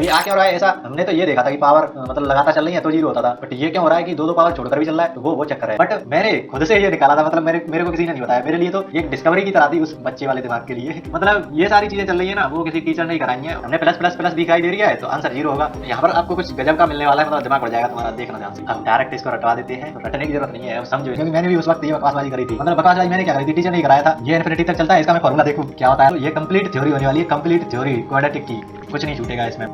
ये आ क्यों रहा है ऐसा? हमने तो ये देखा था कि पावर मतलब लगातार चल रही है तो जीरो होता था, बट ये क्यों हो रहा है कि दो दो पावर छोड़कर भी चल रहा है, तो वो चक्कर है। बट मैंने खुद से ये निकाला था, मतलब मेरे को किसी ने नहीं बताया, मेरे लिए तो ये एक डिस्कवरी की तरह थी उस बच्चे वाले दिमाग के लिए। मतलब ये सारी चीजें चल रही है ना, वो किसी टीचर ने ही कराई है। हमने प्लस प्लस प्लस दिखाई दे रही है तो आंसर जीरो होगा। यहाँ पर आपको कुछ गजब का मिलने वाला है, मतलब दिमाग बढ़ जाएगा तुम्हारा, देखना ध्यान से। हम डायरेक्ट इसको रटवा देते हैं, तो रटने की जरूरत नहीं है, समझो, क्योंकि मैंने भी उस वक्त ये बकवासबाजी करी थी। मतलब बकवासबाजी मैंने क्या करी थी, टीचर ने कराया था। ये इन्फिनिटी तक चलता है, इसका मैं फॉर्मूला देखो क्या होता है। तो ये कंप्लीट थ्योरी होने वाली है, कंप्लीट थ्योरी क्वाड्रेटिक की, कुछ नहीं छूटेगा इसमें।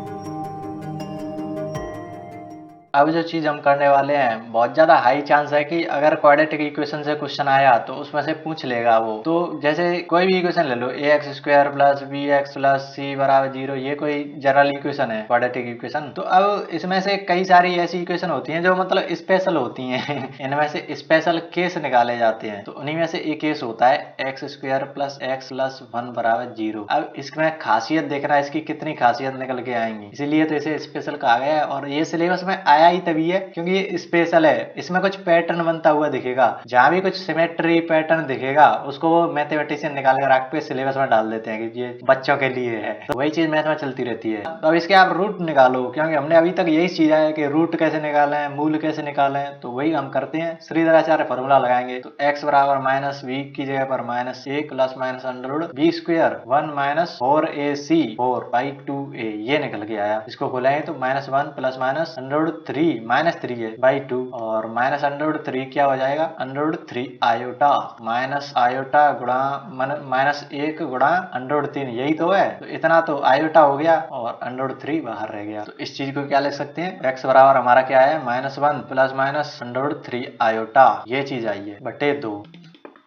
अब जो चीज हम करने वाले हैं, बहुत ज्यादा हाई चांस है कि अगर क्वाड्रेटिक इक्वेशन से क्वेश्चन आया तो उसमें से पूछ लेगा वो। तो जैसे कोई भी इक्वेशन ले लो, A x square plus B x plus C बराबर जीरो, ये कोई जनरल इक्वेशन है, क्वाड्रेटिक इक्वेशन। तो अब इसमें से कई सारी ऐसी इक्वेशन होती हैं जो मतलब स्पेशल होती हैं इनमें से स्पेशल केस निकाले जाते हैं। तो उन्हीं में से एक केस होता है x square plus x plus one बराबर जीरो। अब इसमें खासियत देखना, इसकी कितनी खासियत निकल के आएंगी, इसीलिए तो इसे स्पेशल कहा गया है। और ये सिलेबस में आया ही तभी है क्योंकि ये स्पेशल है। इसमें कुछ पैटर्न बनता हुआ दिखेगा, जहां भी कुछ सिमेट्री पैटर्न दिखेगा उसको वो मैथमेटिशियन निकाल कर आपके सिलेबस में डाल देते हैं कि ये बच्चों के लिए है। तो वही चीज मैथ में चलती रहती है। तो अब इसके आप रूट निकालो, क्योंकि हमने अभी तक यही चीज है कि रूट कैसे निकालें, मूल कैसे निकालें, तो वही हम करते हैं। श्रीधराचार्य फॉर्मूला लगाएंगे। तो x बराबर माइनस बी की जगह पर minus A plus minus under root B square one minus four A C four by two A, ये निकल के आया। इसको खोलेंगे तो minus one plus minus under root three minus three है बाई टू, और माइनस अंडर रूट थ्री क्या हो जाएगा, under root three iota minus iota गुणा माइनस एक गुणा अंडर रूट तीन, यही तो है। तो इतना तो आयोटा हो गया और अंडर रूट थ्री बाहर रह गया। तो इस चीज को क्या लिख सकते हैं, x बराबर हमारा क्या है, minus one plus minus under root three iota, ये चीज आई है बटे दो।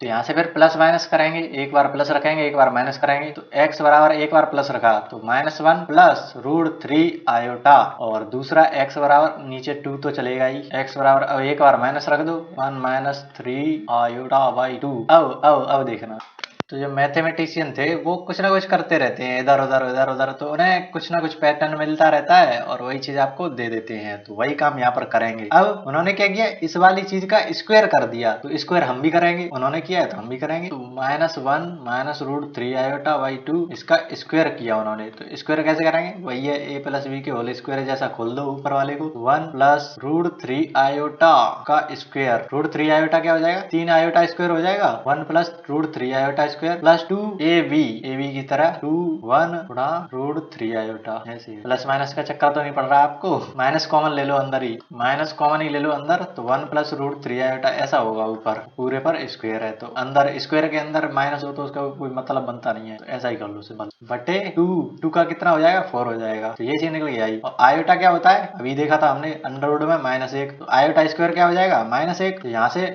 तो यहाँ से फिर प्लस माइनस करेंगे, एक बार प्लस रखेंगे एक बार माइनस करेंगे। तो x बराबर एक बार प्लस रखा तो minus one plus root three iota, और दूसरा x बराबर नीचे टू तो चलेगा ही, x बराबर अब एक बार माइनस रख दो one minus three iota by two. अब देखना, तो जो मैथमेटिशियन थे वो कुछ ना कुछ करते रहते हैं इधर उधर इधर उधर, तो उन्हें कुछ ना कुछ पैटर्न मिलता रहता है और वही चीज आपको दे देते हैं। तो वही काम यहाँ पर करेंगे। अब उन्होंने क्या किया, इस वाली चीज का स्क्वायर कर दिया, तो स्क्वायर हम भी करेंगे, उन्होंने किया है तो हम भी करेंगे। तो minus one minus root three iota by two, इसका स्क्वायर किया उन्होंने। तो स्क्वायर कैसे करेंगे, वही है ए प्लस बी के होल स्क्वायर जैसा खोल दो ऊपर वाले को, one plus root three iota का स्क्वायर, रूट थ्री आयोटा क्या हो जाएगा, तीन आयोटा स्क्वायर हो जाएगा, one plus root three iota square plus two a b की तरह टू वन गुणा रूट थ्री आयोटा। ऐसे प्लस माइनस का चक्कर तो नहीं पड़ रहा आपको, माइनस कॉमन ले लो अंदर ही, माइनस कॉमन ही ले लो अंदर, तो one plus root three iota ऐसा होगा, ऊपर पूरे पर स्क्वायर है तो अंदर स्क्वायर के अंदर माइनस हो तो उसका कोई मतलब बनता नहीं है, तो ऐसा ही कर लो सिंपल, बटे टू, टू का कितना हो जाएगा, फोर हो जाएगा। तो ये चीज निकल के आई। और आयोटा क्या होता है, अभी देखा था हमने अंडर रूट में माइनस एक, तो आयोटा स्क्वायर क्या हो जाएगा, माइनस एक। तो यहाँ से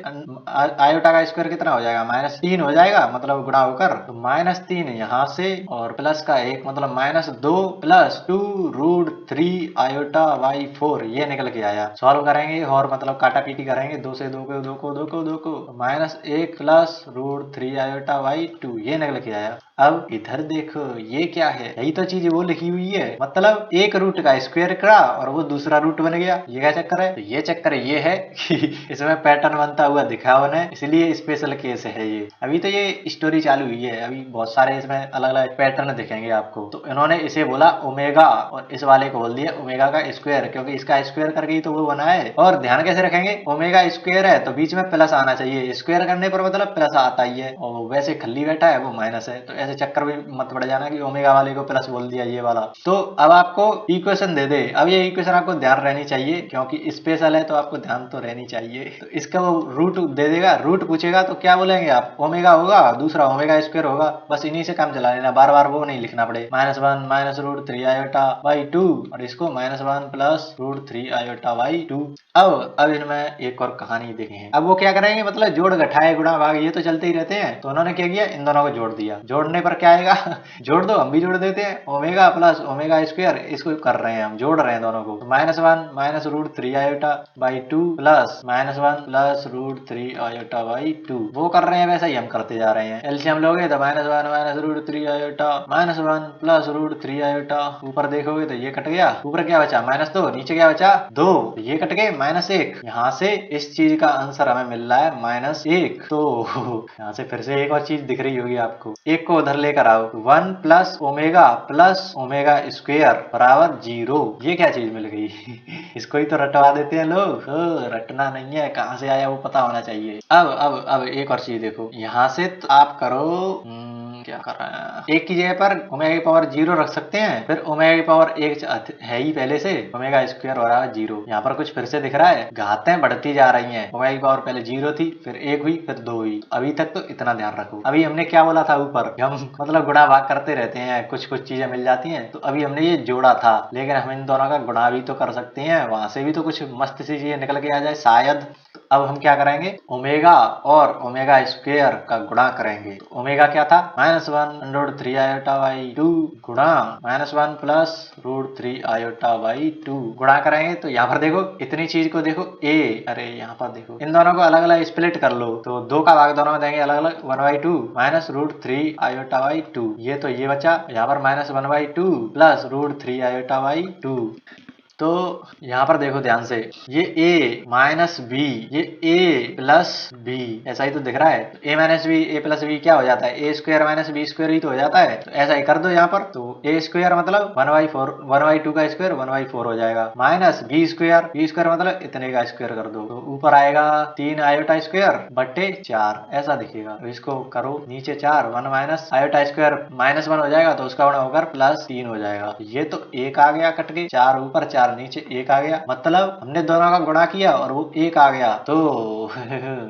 आयोटा का स्क्वायर कितना हो जाएगा, माइनस तीन हो जाएगा, मतलब गुणा होकर, तो माइनस तीन यहाँ से और प्लस का एक मतलब माइनस दो plus two root three iota by four, ये निकल के आया। सॉल्व करेंगे और मतलब काटा पीटी करेंगे, दो से दो को दो को दो को दो को, माइनस एक plus root three iota by two, ये निकल के आया। अब इधर देखो ये क्या है, यही तो चीज वो लिखी हुई है, मतलब एक रूट का स्क्वायर करा और वो दूसरा रूट बन गया, ये क्या चक्कर है। तो ये चक्कर ये है कि इसमें पैटर्न बनता हुआ दिखा उन्हें, इसलिए स्पेशल केस है ये। अभी तो ये स्टोरी चालू हुई है, अभी बहुत सारे इसमें अलग अलग पैटर्न दिखेंगे आपको। तो इन्होंने इसे बोला ओमेगा और इस वाले को बोल दिया ओमेगा का स्क्वायर, क्योंकि इसका स्क्वायर करके ही तो वो बना है। और ध्यान कैसे रखेंगे, ओमेगा स्क्वायर है तो बीच में प्लस आना चाहिए, स्क्वायर करने पर मतलब प्लस आता ही है, और वैसे खल्ली बैठा है वो माइनस है, तो ऐसे चक्कर भी मत पड़ जाना कि ओमेगा वाले को प्लस बोल दिया ये वाला। तो अब आपको इक्वेशन दे दे, अब ये इक्वेशन आपको ध्यान रहनी चाहिए क्योंकि स्पेशल है, तो आपको ध्यान तो रहनी चाहिए। तो इसका वो रूट दे देगा, रूट पूछेगा तो क्या बोलेंगे आप, ओमेगा होगा, दूसरा ओमेगा स्क्वायर होगा, बस इन्हीं से काम चला लेना, बार बार वो नहीं लिखना पड़े। Minus one minus root three iota by two, और इसको minus one plus root three iota by two. अब इनमें एक और कहानी देखे हैं। अब वो क्या करेंगे, मतलब जोड़ घटाए गुणा भाग ये तो चलते ही रहते हैं, तो उन्होंने क्या किया, इन दोनों को जोड़ दिया। जोड़ने पर क्या आएगा जोड़ दो, हम भी जोड़ देते हैं, ओमेगा प्लस ओमेगा स्क्वायर, इसको कर रहे हैं हम, जोड़ रहे हैं दोनों को। Minus one minus root three iota by two plus minus one plus root three iota by two, वो कर रहे हैं वैसा ही हम करते जा रहे हैं। एलसीएम लोगे तो minus one minus root three iota minus one plus root three iota, ऊपर देखोगे तो ये कट गया, ऊपर क्या बचा माइनस दो, नीचे क्या बचा दो, तो ये कट गए माइनस एक। यहाँ से इस चीज का आंसर हमें मिल रहा है माइनस एक। तो यहाँ से फिर से एक और चीज दिख रही होगी आपको, एक को उधर लेकर आओ, 1 प्लस ओमेगा स्क्वायर बराबर 0। ये क्या चीज मिल गई? इसको ही तो रटवा देते हैं लोग। रटना नहीं है, कहाँ से आया वो पता होना चाहिए। अब एक और चीज देखो, यहाँ से तो आप करो क्या कर रहे हैं, एक की जगह पर ओमेगा की पावर 0 रख सकते हैं, फिर ओमेगा की पावर 1 है ही पहले से, ओमेगा स्क्वायर बराबर 0। यहाँ पर कुछ फिर से दिख रहा है, घातें बढ़ती जा रही हैं। ओमेगा की पावर पहले 0 थी, फिर 1 हुई, फिर 2 हुई। अभी तक तो इतना ध्यान रखो। अभी हमने क्या बोला था ऊपर, हम मतलब गुणा भाग करते रहते हैं, कुछ कुछ चीजें मिल जाती हैं। तो अभी हमने ये जोड़ा था, लेकिन हम इन दोनों का गुणा भी तो कर सकते हैं, वहां से भी तो कुछ मस्त सी चीजें निकल के आ जाए शायद। अब हम क्या करेंगे, ओमेगा और ओमेगा स्क्वायर का गुणा करेंगे। तो ओमेगा क्या था, -1√3 आयोटा बाई 2 गुणा -1 प्लस √3 आयोटा बाई 2 गुणा करेंगे। तो यहाँ पर देखो, इतनी चीज को देखो ए, अरे यहाँ पर देखो, इन दोनों को अलग अलग स्प्लिट कर लो, तो 2 का भाग दोनों में देंगे अलग अलग, 1/2 -√3 आयोटा बाई 2। ये तो ये बचा, यहाँ पर -1/2 प्लस √3 आयोटा बाई 2। तो यहाँ पर देखो ध्यान से, ये a माइनस बी, ये a प्लस बी, ऐसा ही तो दिख रहा है। तो a minus B, A plus B क्या हो जाता है, a square minus B square ही तो हो जाता है। तो ऐसा ही कर दो यहाँ पर। तो a स्क्वायर मतलब 1/4, 1/2 का स्क्वायर 1/4 हो जाएगा, minus B square, B square मतलब इतने का स्क्वायर कर दो, तो ऊपर आएगा 3 आयोटा स्क्वायर बटे 4, ऐसा दिखेगा। तो इसको करो नीचे 4, 1 माइनस आयोटा स्क्वायर -1 हो जाएगा, तो उसका गुणा होकर +3 हो जाएगा। तो ये तो 1 आ गया कट के, 4 ऊपर 4 नीचे 1 आ गया, मतलब हमने दोनों का गुणा किया और वो 1 आ गया। तो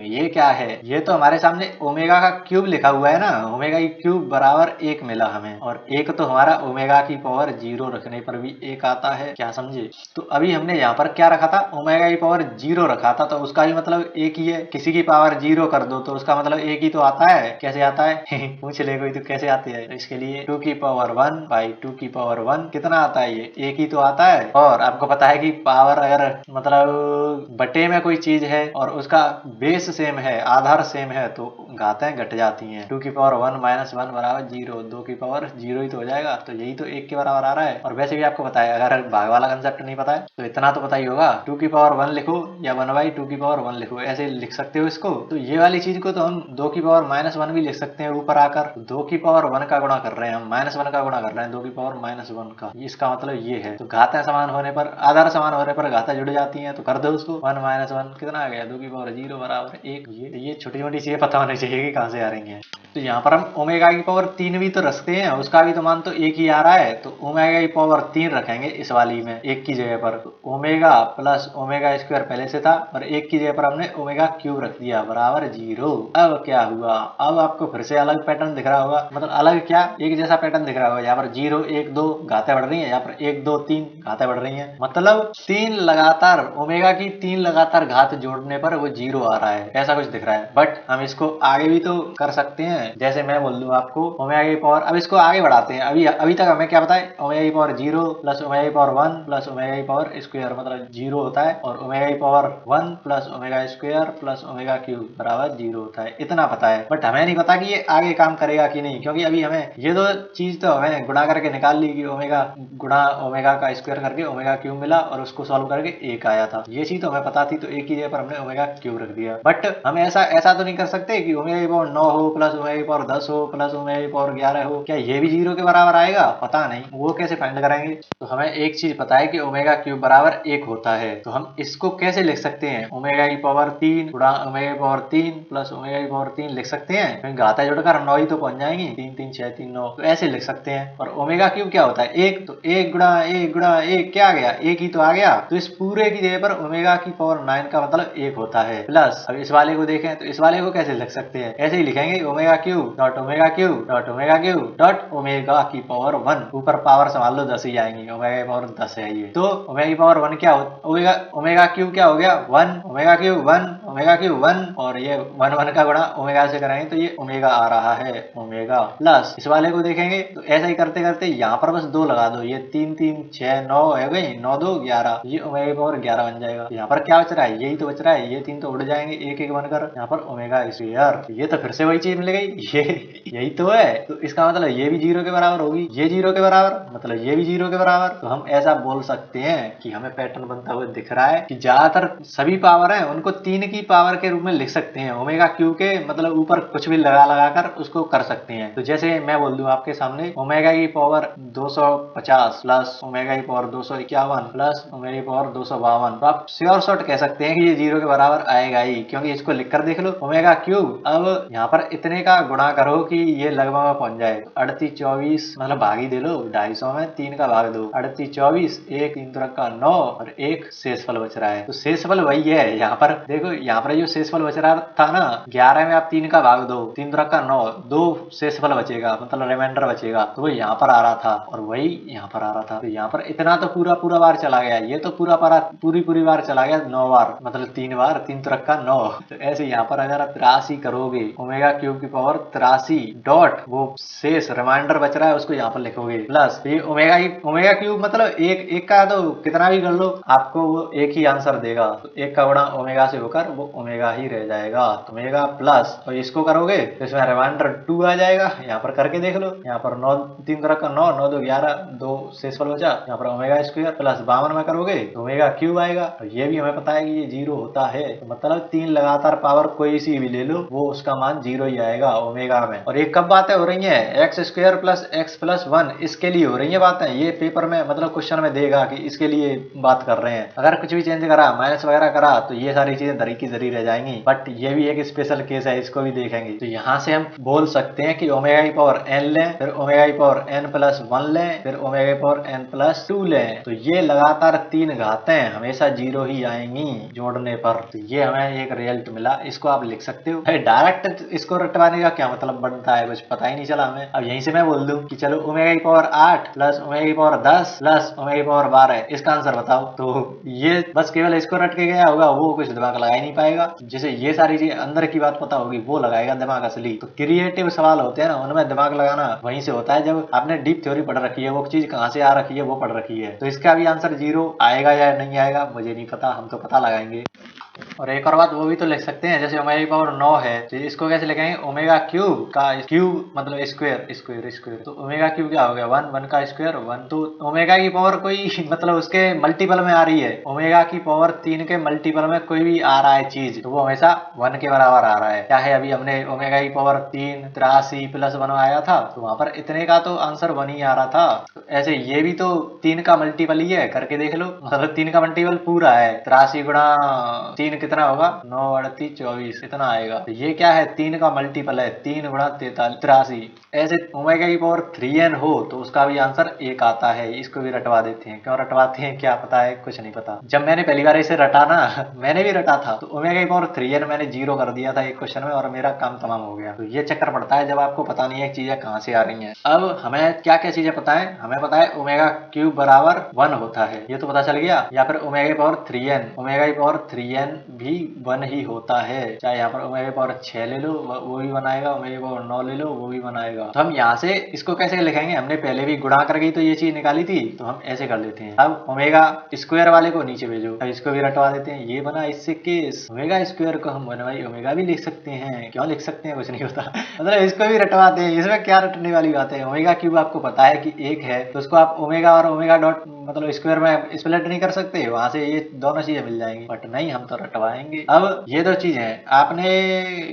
ये क्या है, ये तो हमारे सामने ओमेगा का क्यूब लिखा हुआ है ना, ओमेगा की क्यूब बराबर 1 मिला हमें, और 1 तो हमारा ओमेगा की पावर 0 रखने पर भी 1 आता है, क्या समझे। तो अभी हमने यहाँ पर क्या रखा था, ओमेगा की पावर 0 रखा था, तो उसका भी मतलब 1 ही है। किसी की पावर 0 कर दो तो उसका मतलब 1 ही तो आता है। कैसे आता है पूछ ले कोई, तो कैसे आते हैं। तो इसके लिए 2 की पावर 1 बाई 2 की पावर 1 कितना आता है, ये 1 ही तो आता है। और आपको पता है कि पावर अगर मतलब बटे में कोई चीज है और उसका बेस सेम है, आधार सेम है, तो घातें घट जाती हैं। 2 की पावर 1 माइनस 1 बराबर 0, 2 की पावर 0 ही तो हो जाएगा। तो यही तो 1 के बराबर आ रहा है। और वैसे भी आपको पता है, अगर भाग वाला कंसेप्ट नहीं पता है तो इतना तो पता ही होगा, 2 की पावर 1 लिखो या 1/2 की पावर 1 लिखो, ऐसे लिख सकते हो इसको। तो ये वाली चीज को तो हम 2 की पावर -1 भी लिख सकते हैं ऊपर आकर। 2 की पावर 1 का गुणा कर रहे हैं हम, -1 का गुणा कर रहे हैं 2 की पावर -1 का, इसका मतलब ये है। तो घातें समान होने पर, आधार समान होने पर घातें जुड़ जाती हैं, तो कर दो उसको। 1 - 1 कितना आ गया, 2 की पावर 0 बराबर 1। ये छोटी छोटी चीजें पता होनी चाहिए कि कहाँ से आ रही हैं। तो यहाँ पर हम ओमेगा की पावर 3 भी तो रखते हैं, उसका भी तो मान तो 1 ही आ रहा है। तो ओमेगा की पावर 3 रखेंगे इस वाली में 1 की जगह पर। तो ओमेगा प्लस ओमेगा स्क्वायर पहले से था, और 1 की जगह पर हमने ओमेगा क्यूब रख दिया बराबर 0। अब क्या हुआ, अब आपको फिर से अलग पैटर्न दिख रहा होगा, मतलब अलग क्या, एक जैसा पैटर्न दिख रहा होगा। यहाँ पर 0 1 2 घातें बढ़ रही है, यहाँ पर 1 2 3 घातें बढ़ रही है, मतलब 3 लगातार ओमेगा की 3 लगातार घात जोड़ने पर वो 0 आ रहा है, ऐसा कुछ दिख रहा है। बट हम इसको आगे भी तो कर सकते हैं, जैसे मैं बोल दूं आपको ओमेगा की पावर, अब इसको आगे बढ़ाते हैं। अभी तक हमें क्या पता है, ओमेगा की पावर 0 प्लस ओमेगा की पावर 1 प्लस ओमेगा की पावर स्क्वायर मतलब 0 होता है, और ओमेगा की power 1 plus omega square plus omega cube बराबर 0 होता है, इतना पता है। बट हमें नहीं पता कि ये आगे काम करेगा कि नहीं, क्योंकि अभी हमें ये दो चीज तो हमें गुणा करके निकाल ली कि ओमेगा गुणा ओमेगा का स्क्वायर करके ओमेगा क्यूब मिला, और उसको सॉल्व करके 1 आया था। ये चीज तो हमें पता थी, तो 1 की जगह पर हमने ओमेगा क्यूब रख दिया। बट हम ऐसा तो नहीं कर सकते कि ओमेगा की पावर 9 हो प्लस ओमेगा की पावर 10 हो प्लस ओमेगा की पावर 11 हो, क्या ये भी 0 के बराबर आएगा, पता नहीं, वो कैसे फाइंड करेंगे। तो हमें एक चीज पता है कि ओमेगा क्यूब बराबर 1 होता है। तो हम इसको कैसे लिख सकते हैं, ओमेगा की पावर 3 गुणा ओमेगा की पावर 3 प्लस ओमेगा की पावर 3 लिख सकते हैं, क्योंकि घाता जोड़कर 9 ही तो पहुंच जाएंगी, 3 3 6 3 9, तो ऐसे लिख सकते हैं। और ओमेगा क्यूब क्या होता है, 1, तो 1 गुणा 1 गुणा 1 क्या आ गया, 1 ही तो आ गया। तो इस पूरे की जगह पर ओमेगा की पावर 9 का मतलब 1 होता है। प्लस अब इस वाले को देखें, तो इस वाले को कैसे लिख सकते हैं, ऐसे ही लिखेंगे, omega cube dot omega cube dot omega cube dot omega की पावर 1, ऊपर पावर संभाल लो 10 ही आएंगी, ओमेगा की पावर 10 है ये। तो ओमेगा की पावर 1 क्या हो, ओमेगा क्यूब क्या हो गया 1, ओमेगा क्यूब 1, ओमेगा क्यूब 1, और ये 1 1 का गुणा ओमेगा से करेंगे तो ये ओमेगा आ रहा है, ओमेगा। प्लस इस वाले को देखेंगे, तो ऐसा ही करते करते यहाँ पर बस 2 लगा दो, ये 3 3 6 9 है गई, 9 2 11, ये ओमेगा की पावर 11 बन जाएगा। यहाँ पर क्या बच रहा है, यही तो बच रहा है, ये 3 तो उड़ जाएंगे 1 1 बनकर, यहाँ पर ओमेगा स्क्वायर, ये तो फिर से वही चीज मिल गई, ये यही तो है। तो इसका मतलब ये भी 0 के बराबर होगी, ये 0 के बराबर, मतलब ये भी 0 के बराबर। तो हम ऐसा बोल सकते हैं कि हमें पैटर्न बनता हुआ दिख रहा है कि ज्यादातर सभी पावर है उनको 3 की पावर के रूप में लिख सकते हैं। ओमेगा क्यूब के मतलब ऊपर कुछ भी लगा लगा कर उसको कर सकते हैं। तो जैसे मैं बोल दूं आपके सामने ओमेगा की पावर 250 प्लस ओमेगा की पावर 251 प्लस ओमेगा की पावर 252, तो आप श्योर शॉट कह सकते हैं कि ये 0 के बराबर आएगा ही, क्योंकि इसको लिखकर देख लो ओमेगा क्यूब। अब यहाँ पर इतने का गुणा करो कि ये लगभग में पहुंच जाए 38 24, मतलब भाग ही दे लो 250 में 3 का भाग दो, 38 24, 1 3 का 9 और एक शेषफल बच रहा है। तो शेषफल वही है यहाँ पर देखो, यहाँ पर जो शेषफल बच रहा था ना 11 में आप 3 का भाग दो, 3 का 9, 2 शेषफल बचेगा मतलब रिमाइंडर बचेगा, तो वो यहाँ पर आ रहा था और वही यहाँ पर आ रहा था। तो यहाँ पर इतना तो पूरा बार चला गया, ये तो पूरी बार चला गया 9 बार, मतलब 3 बार, 3 का 9। तो ऐसे यहाँ पर अगर आप 83 करोगे ओमेगा क्यूब की पावर 83 डॉट वो शेष रिमाइंडर बच रहा है उसको यहाँ पर लिखोगे प्लस ये ओमेगा क्यूब मतलब एक का तो कितना भी कर लो आपको वो एक ही आंसर देगा। तो एक का गुणा ओमेगा से होकर वो ओमेगा ही रह जाएगा। तो ओमेगा प्लस और इसको करोगे तो इसमें रिमाइंडर 2 आ जाएगा। यहाँ पर करके देख लो, यहाँ पर 9 3 का 9 9 2 11, 2 शेषफल बचा, यहाँ पर ओमेगा स्क्वायर प्लस 52 में करोगे तो ओमेगा क्यूब आएगा। और ये भी हमें पता है कि ये 0 होता है, तो मतलब 3 लगातार पावर कोई सी भी ले लो वो उसका मान 0 ही आएगा ओमेगा में। और ये कब बातें हो रही है x square plus x plus 1 इसके लिए हो रही है बातें। ये पेपर में मतलब क्वेश्चन में देगा कि इसके लिए बात कर रहे हैं। अगर कुछ भी चेंज करा माइनस वगैरह करा तो ये सारी चीजें धरी की धरी रह जाएंगी। बट ये भी एक स्पेशल केस है, इसको भी देखेंगे। तो यहाँ से हम बोल सकते हैं कि ओमेगा की पावर n लें, फिर ओमेगा की पावर n प्लस 1 लें, फिर ओमेगा की पावर n प्लस 2 लें, तो ये लगातार 3 घातें हमेशा 0 ही आएंगी जोड़ने पर। तो ये हमें एक रिजल्ट मिला, इसको आप लिख सकते हो। डायरेक्ट इसको रटवाने का क्या मतलब बनता है कुछ पता ही नहीं चला हमें। अब यहीं से मैं बोल दूं कि चलो ओमेगा की पावर 8 प्लस ओमेगा की पावर 10 प्लस ओमेगा की पावर 12 इसका आंसर बताओ। तो ये बस केवल इसको रट के गया होगा, वो कुछ दिमाग लगा ही नहीं पाएगा। जिसे ये सारी चीजें अंदर की बात पता होगी वो लगाएगा दिमाग असली। तो क्रिएटिव सवाल होते हैं ना उनमें दिमाग लगाना वहीं से होता है जब आपने डीप थ्योरी पढ़ रखी है, वो चीज कहाँ से आ रखी है वो पढ़ रखी है। तो इसका भी आंसर 0 आएगा या नहीं आएगा मुझे नहीं पता, हम तो पता लगाएंगे। और एक और बात वो भी तो लिख सकते हैं, जैसे ओमेगा की पावर 9 है तो इसको कैसे लिखेंगे ओमेगा क्यूब का क्यूब मतलब स्क्वायर। तो ओमेगा क्यूब क्या हो गया 1 का स्क्वायर 1। तो ओमेगा की पावर कोई मतलब उसके मल्टीपल में आ रही है, ओमेगा की पावर 3 के मल्टीपल में कोई भी आ रहा है चीज तो वो हमेशा 1 के बराबर आ रहा है। क्या है अभी हमने ओमेगा की पावर 3 83 प्लस 1 आया था तो वहां पर इतने का तो आंसर 1 ही आ रहा था। तो ऐसे ये भी तो 3 का मल्टीपल ही है, करके देख लो। मतलब 3 का मल्टीपल पूरा है, 83 गुणा 3 कितना होगा 9 38 24 इतना आएगा। तो ये क्या है 3 का मल्टीपल है, 3 गुणा 83। ऐसे ओमेगा की पावर 3n हो तो उसका भी आंसर 1 आता है। इसको भी रटवा देते हैं, क्यों रटवाते हैं क्या पता है, कुछ नहीं पता। जब मैंने पहली बार इसे रटा ना मैंने भी रटा था तो ओमेगा की पावर 3n मैंने 0 कर दिया था एक क्वेश्चन में और मेरा काम तमाम हो गया। तो ये चक्कर पड़ता है जब आपको पता नहीं है चीजें कहाँ से आ रही हैं। अब हमें क्या क्या चीजें पता है, हमें पता है ओमेगा क्यूब बराबर 1 होता है, ये तो पता चल गया। या फिर ओमेगा की पावर 3n, ओमेगा की पावर 3n भी 1 ही होता है। चाहे यहाँ पर ओमेगा की पावर 6 ले लो वो भी बनाएगा, ओमेगा की पावर 9 ले लो वो भी बनाएगा। तो हम यहाँ से इसको कैसे लिखेंगे, हमने पहले भी गुणा करके तो ये चीज निकाली थी तो हम ऐसे कर लेते हैं। अब ओमेगा स्क्वायर वाले को नीचे भेजो, अब इसको भी रटवा देते हैं। ये बना इससे केस ओमेगा स्क्वायर को हम 1 ओमेगा भी लिख सकते हैं, क्यों लिख सकते हैं कुछ नहीं पता मतलब इसको भी रटवाते हैं। इसमें क्या रटने वाली बात है, ओमेगा क्यूब आपको पता है कि 1 है तो उसको आप ओमेगा और ओमेगा डॉट मतलब स्क्वायर में स्प्लिट नहीं कर सकते, वहां से ये दोनों चीजें मिल जाएंगी। बट नहीं, हम तो रटवाएंगे। अब ये दो चीज है, आपने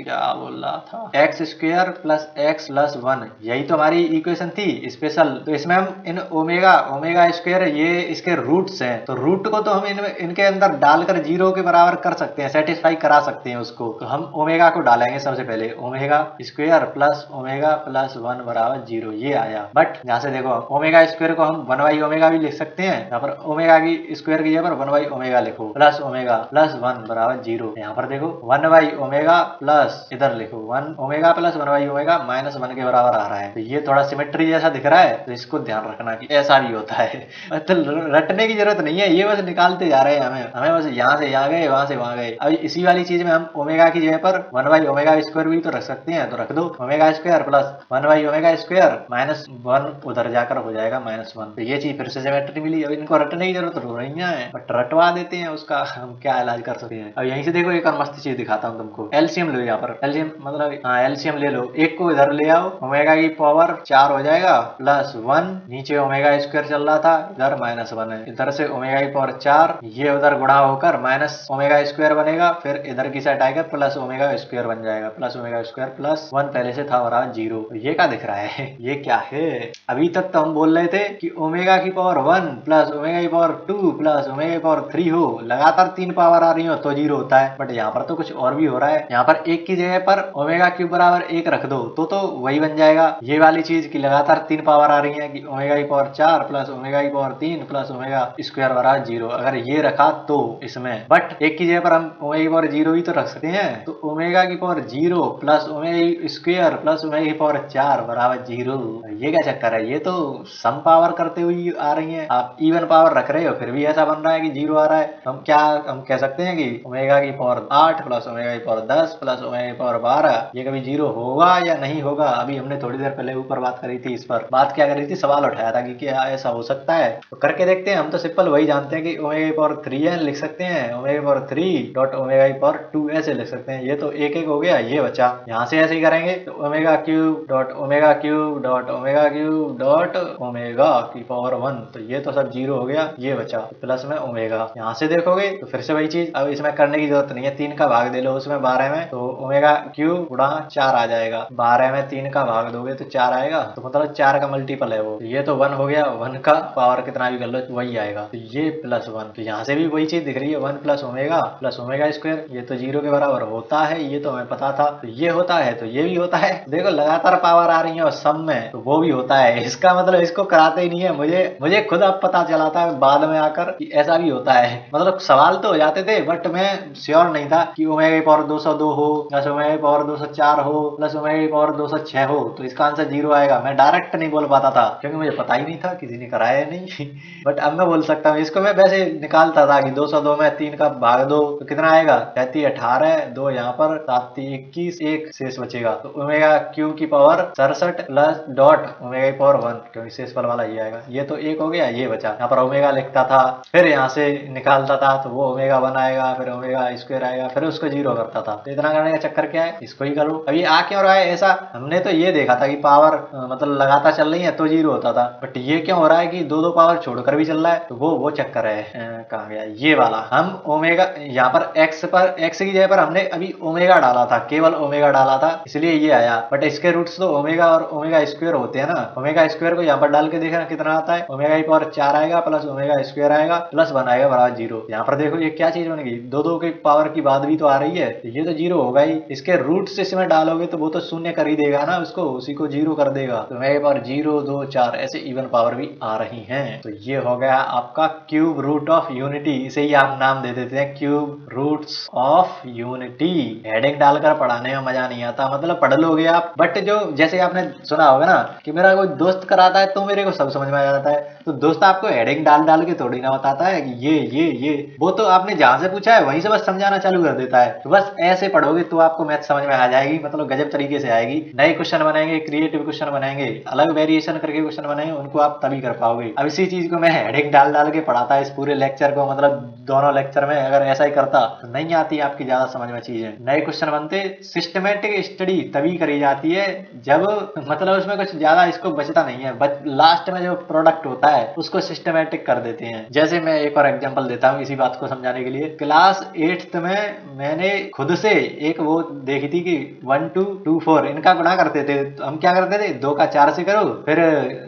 क्या बोल रहा था x square plus x plus 1 यही तो हमारी इक्वेशन थी स्पेशल। तो इसमें हम इन ओमेगा स्क्वायर ये इसके रूट्स हैं, तो रूट को तो हम इनके अंदर डालकर 0 के बराबर कर सकते हैं, सेटिस्फाई करा सकते हैं उसको। तो हम ओमेगा को डालेंगे सबसे पहले, omega square plus omega plus 1 बराबर 0 ये आया। बट यहाँ से देखो ओमेगा स्क्वायर को हम 1 ओमेगा भी लिख सकते हैं, यहाँ पर ओमेगा की स्क्वायर की जगह पर 1 ओमेगा लिखो प्लस ओमेगा प्लस 1 बराबर 0। यहाँ पर देखो 1 ओमेगा प्लस इधर लिखो 1 ओमेगा प्लस 1 ओमेगा माइनस 1 के बराबर आ रहा है। तो ये थोड़ा सिमेट्री जैसा दिख रहा है तो इसको ध्यान रखना कि ऐसा भी होता है। तो रटने की जरूरत नहीं है, ये बस निकालते जा रहे हैं हमें बस यहाँ से यहाँ गए वहां से वहां गए। अब इसी वाली चीज में हम ओमेगा की जगह पर 1 ओमेगा स्क्वायर भी तो रख सकते हैं, तो रख दो omega square plus 1 omega square minus 1 उधर जाकर हो जाएगा -1। तो ये चीज फिर से सिमेट्री मिली। अब इनको रटने की जरूरत नहीं है बट रटवा देते हैं, उसका हम क्या इलाज कर सकते हैं। सकते हैं। अब यहीं से देखो एक और मस्त चीज दिखाता हूँ तुमको। एलसीएम लो, यहाँ पर एलसीएम मतलब एलसीएम ले लो, एक को इधर ले आओ, ओमेगा की पावर 4 हो जाएगा प्लस 1, नीचे ओमेगा स्क्वायर चल रहा था, इधर -1 है, इधर से ओमेगा की पावर 4, ये उधर गुणा होकर माइनस ओमेगा स्क्वायर बनेगा, फिर इधर की साइड आएगा प्लस ओमेगा स्क्वायर बन जाएगा, प्लस ओमेगा स्क्वायर प्लस 1 पहले से था और आज 0। ये क्या दिख रहा है? ये क्या है? अभी तक तो हम बोल रहे थे कि ओमेगा की पावर 1 प्लस ओमेगा की पावर 2 प्लस ओमेगा की पावर 3 हो, लगातार 3 पावर आ रही हो तो 0 होता है। बट यहाँ पर तो कुछ और भी हो रहा है। यहाँ पर एक की जगह पर ओमेगा क्यूब बराबर 1 रख दो तो वही बन जाएगा ये वाली चीज की लगातार 3 पावर आ रही है कि ओमेगा की पावर 4 प्लस ओमेगा की पावर 3 प्लस ओमेगा स्क्वायर बराबर 0। अगर ये रखा तो इसमें, बट एक की जगह पर हम ओमेगा की पावर 0 भी तो रख सकते हैं। तो ओमेगा की power 0 plus omega square plus omega की पावर 4 बराबर 0। ये क्या चक्कर है? ये तो सम पावर करते हुए आ रही है, आप इवन पावर रख रहे हो फिर भी ऐसा बन रहा है कि 0 आ रहा है। हम कह सकते हैं कि ओमेगा की पावर 8 प्लस ओमेगा की पावर 10 प्लस ओमेगा की पावर 12 ये कभी 0 होगा या नहीं होगा? अभी हमने थोड़ी देर पहले ऊपर बात करी थी, इस पर बात क्या करी थी, सवाल उठाया था कि क्या ऐसा हो सकता है। तो करके देखते हैं। हम तो सिंपल वही जानते हैं कि ओमेगा की पावर 3 लिख सकते हैं, ओमेगा की पावर 3 डॉट ओमेगा की पावर 2 ऐसे लिख सकते हैं। ये तो एक एक हो गया, ये बचा। यहाँ से ऐसे ही करेंगे तो omega cube dot omega cube dot omega cube dot omega की पावर 1, तो ये तो सब 0 हो गया, ये बचा प्लस में ओमेगा। यहाँ से देखोगे तो फिर से वही चीज, अब इसमें करने की जरूरत नहीं है, 3 का भाग दे लो उसमें 12 में, तो ओमेगा क्यूब गुणा 4 आ जाएगा। 12 में 3 का भाग दोगे तो 4 आएगा, तो मतलब 4 का मल्टीपल है वो। तो ये तो 1 हो गया, 1 का पावर कितना भी कर लो वही आएगा, तो ये प्लस 1। तो यहाँ से भी वही चीज दिख रही है, 1 प्लस ओमेगा स्क्वायर, ये तो 0 के बराबर होता है, ये तो हमें पता था। तो ये होता है तो ये भी होता है। देखो लगातार पावर आ रही है और सम में, तो वो भी होता है। इसका मतलब इसको कराते ही नहीं है, मुझे खुद अब पता चला था बाद में आकर कि ऐसा भी होता है। मतलब सवाल तो हो जाते थे बट मैं श्योर नहीं था कि ओमेगा की पावर 202 हो प्लस ओमेगा की पावर 204 हो प्लस ओमेगा की पावर 206 हो तो इसका आंसर 0 आएगा। मैं डायरेक्ट नहीं बोल पाता था क्योंकि मुझे पता ही नहीं था, किसी ने कराया नहीं। बट अब मैं बोल सकता हूँ। इसको मैं वैसे निकालता था कि 202 में 3 का भाग दो तो कितना आएगा, 33 18, 2 यहाँ पर 7 21, 1 शेष बचेगा। तो ओमेगा क्यूब की पावर 67 प्लस डॉट ओमेगा की पावर 1, क्योंकि शेष वाला ये आएगा। ये तो 1 हो गया, ये बचा। यहाँ पर ओमेगा लिखता था, फिर यहाँ से निकालता था तो वो ओमेगा 1 आएगा, फिर ओमेगा स्क्वायर आएगा, फिर उसको 0 करता था। तो इतना करने का चक्कर क्या है, इसको ही करो। अब ये आ क्यों रहा है ऐसा? हमने तो ये देखा था कि पावर मतलब लगातार चल रही है तो 0 होता था, बट ये क्यों हो रहा है कि दो पावर छोड़कर भी चल रहा है? तो वो चक्कर है। कहाँ गया ये वाला? हम ओमेगा यहाँ पर x की जगह पर हमने अभी ओमेगा डाला था, केवल ओमेगा डाला था, इसलिए ये आया। बट इसके रूट्स तो ओमेगा और ओमेगा स्क्वायर होते हैं ना। ओमेगा स्क्वायर को यहाँ पर डाल के देखना कितना आता है, ओमेगा की पावर 4 आएगा प्लस ओमेगा स्क्वायर आएगा प्लस 1 आएगा बराबर 0। यहाँ पर देखो ये क्या चीज बन गई, दो की पावर की बात भी तो आ रही है, तो ये तो 0 होगा ही। इसके रूट्स इसमें डालोगे तो वो तो शून्य कर ही देगा ना, उसको उसी को 0 कर देगा। तो ओमेगा की पावर 0 2 4 ऐसे इवन पावर भी आ रही है। तो ये हो गया आपका क्यूब रूट ऑफ यूनिटी। इसे ही आप नाम दे देते हैं cube roots of unity. Heading डालकर पढ़ाने में मजा नहीं आता, मतलब पढ़ लोगे आप, बट जो जैसे आपने सुना होगा ना कि मेरा कोई दोस्त कराता है तो मेरे को सब समझ में आ जाता है, तो दोस्त आपको हेडिंग डाल के थोड़ी ना बताता है कि ये वो तो आपने जहां से पूछा है वहीं से बस समझाना चालू कर देता है। तो बस ऐसे पढ़ोगे तो आपको मैथ समझ में आ जाएगी, मतलब गजब तरीके से आएगी। नए क्वेश्चन बनाएंगे, क्रिएटिव क्वेश्चन बनाएंगे, अलग वेरिएशन करके क्वेश्चन बनाएंगे, उनको आप तभी कर पाओगे। अब इसी चीज को मैं हेडिंग डाल के पढ़ाता इस पूरे लेक्चर को, मतलब दोनों लेक्चर में अगर ऐसा ही करता तो नहीं आती आपकी ज्यादा समझ में चीजें। नए क्वेश्चन बनते, सिस्टमेटिक स्टडी तभी करी जाती है जब मतलब उसमें कुछ ज्यादा इसको बचता नहीं है, लास्ट में जो प्रोडक्ट होता है उसको सिस्टमेटिक कर देते हैं। जैसे मैं एक और एग्जांपल देता हूँ इसी बात को समझाने के लिए। क्लास 8th में मैंने खुद से एक वो देखी थी कि 1 2 2 4 इनका गुणा करते थे। तो हम क्या करते थे, 2 का 4 से करो, फिर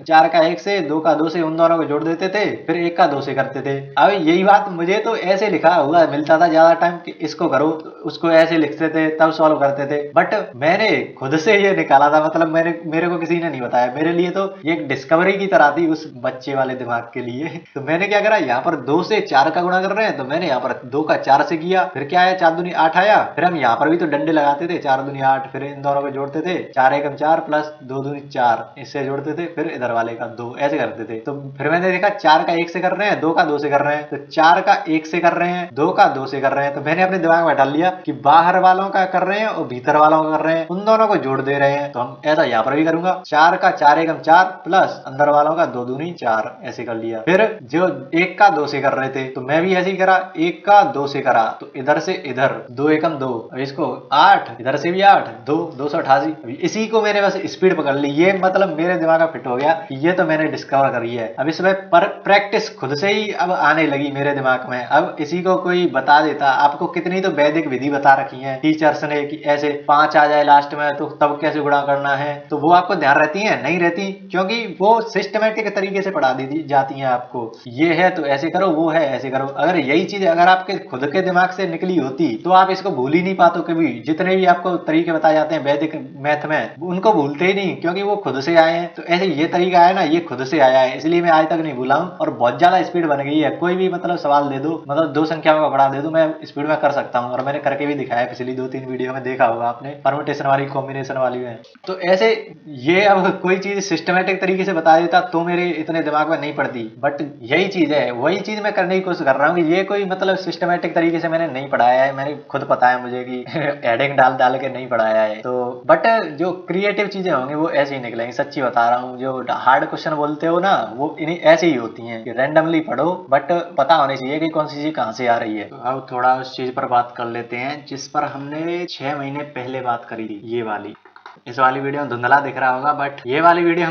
4 का 1 से, 2 का 2 से, उन दोनों को जोड़ देते थे, फिर 1 का 2 से करते थे। अब यही बात मुझे तो ऐसे लिखा हुआ मिलता था ज्यादा टाइम कि इसको करो, उसको ऐसे लिखते थे तब सॉल्व करते थे। बट मैंने खुद से ये निकाला था, मतलब मेरे को किसी ने नहीं बताया, मेरे लिए तो ये एक डिस्कवरी की तरह थी उस बच्चे वाले दिमाग के लिए। तो मैंने क्या करा, यहाँ पर 2 से 4 का गुणा कर रहे हैं तो मैंने यहाँ पर 2 का 4 से किया, फिर क्या है 4 दूनी 8 आया। फिर हम यहाँ पर भी तो डंडे लगाते थे, 4 दूनी 8, फिर इन दोनों को जोड़ते थे, 4 एकम 4 प्लस 2 दूनी 4, इससे जोड़ते थे, फिर इधर वाले का 2 ऐसे करते थे। तो फिर मैंने देखा 4 का 1 से कर रहे हैं, 2 का 2 से कर रहे हैं, तो 4 का 1 से कर रहे हैं, 2 का 2 से कर रहे हैं। तो मैंने अपने दिमाग में डाल लिया कि बाहर वालों का कर रहे हैं और भीतर वालों का कर रहे हैं, उन दोनों को जोड़ दे रहे हैं। तो हम ऐसा यहाँ पर भी करूंगा, 4 का 4 एकम 4 प्लस अंदर वालों का 2 दूनी 4 ऐसे कर लिया। फिर जो 1 का 2 से कर रहे थे तो मैं भी ऐसे ही करा, 1 का 2 से करा तो इधर से इधर 2 एकम 2, अब इसको 8, इधर से भी 8, 2 288। इसी को मैंने बस स्पीड पकड़ ली, ये मतलब मेरे दिमाग में फिट हो गया, ये तो मैंने डिस्कवर करी है। अब इसमें पर प्रैक्टिस खुद से ही अब आने लगी मेरे दिमाग में। अब इसी को कोई बता देता, आपको कितनी तो वैदिक विधि बता रखी है टीचर्स ने कि ऐसे 5 आ जाए लास्ट में तो तब कैसे गुणा करना है, तो वो आपको ध्यान रहती है? नहीं रहती, क्योंकि वो सिस्टमेटिक तरीके से पढ़ा दी जाती है आपको। ये है तो ऐसे करो, वो है ऐसे करो। अगर यही चीज अगर आपके खुद के दिमाग से निकली होती तो आप इसको भूल ही नहीं पाते कभी। जितने भी आपको तरीके बताए जाते हैं वैदिक मैथ में, उनको भूलते ही नहीं, क्योंकि वो खुद से आए हैं। तो ऐसे ये तरीका है ना, ये खुद से आया है, इसलिए मैं आज तक नहीं भूला हूं। और बहुत ज्यादा स्पीड बन गई है, कोई भी मतलब सवाल दे दो, मतलब 2 संख्याओं का पढ़ा दे दो, मैं स्पीड में कर सकता हूँ। और मैंने करके भी दिखाया, पिछली 2-3 वीडियो में देखा होगा आपने, परमुटेशन वाली, कॉम्बिनेशन वाली में। तो ऐसे ये अब कोई चीज सिस्टमेटिक तरीके से बता देता तो मेरे इतने दिमाग में नहीं पड़ती, बट यही चीज है, वही चीज मैं करने की कोशिश कर रहा हूँ कि ये कोई मतलब सिस्टमेटिक तरीके से मैंने नहीं पढ़ाया है, मैंने खुद पता है मुझे कि हेडिंग डाल डाल के नहीं पढ़ाया है। तो बट जो क्रिएटिव चीजें होंगी वो ऐसे ही निकलेंगी, सच्ची बता रहा हूँ। जो हार्ड क्वेश्चन बोलते हो ना, वो इन्हीं ऐसे ही होती हैं कि रैंडमली पढ़ो, बट पता होनी चाहिए कि कौन सी चीज कहाँ से आ रही है। तो अब थोड़ा उस चीज पर बात कर लेते हैं जिस पर हमने 6 महीने पहले बात करी थी, ये वाली। इस वाली वीडियो में धुंधला दिख रहा होगा, बट ये वाली वीडियो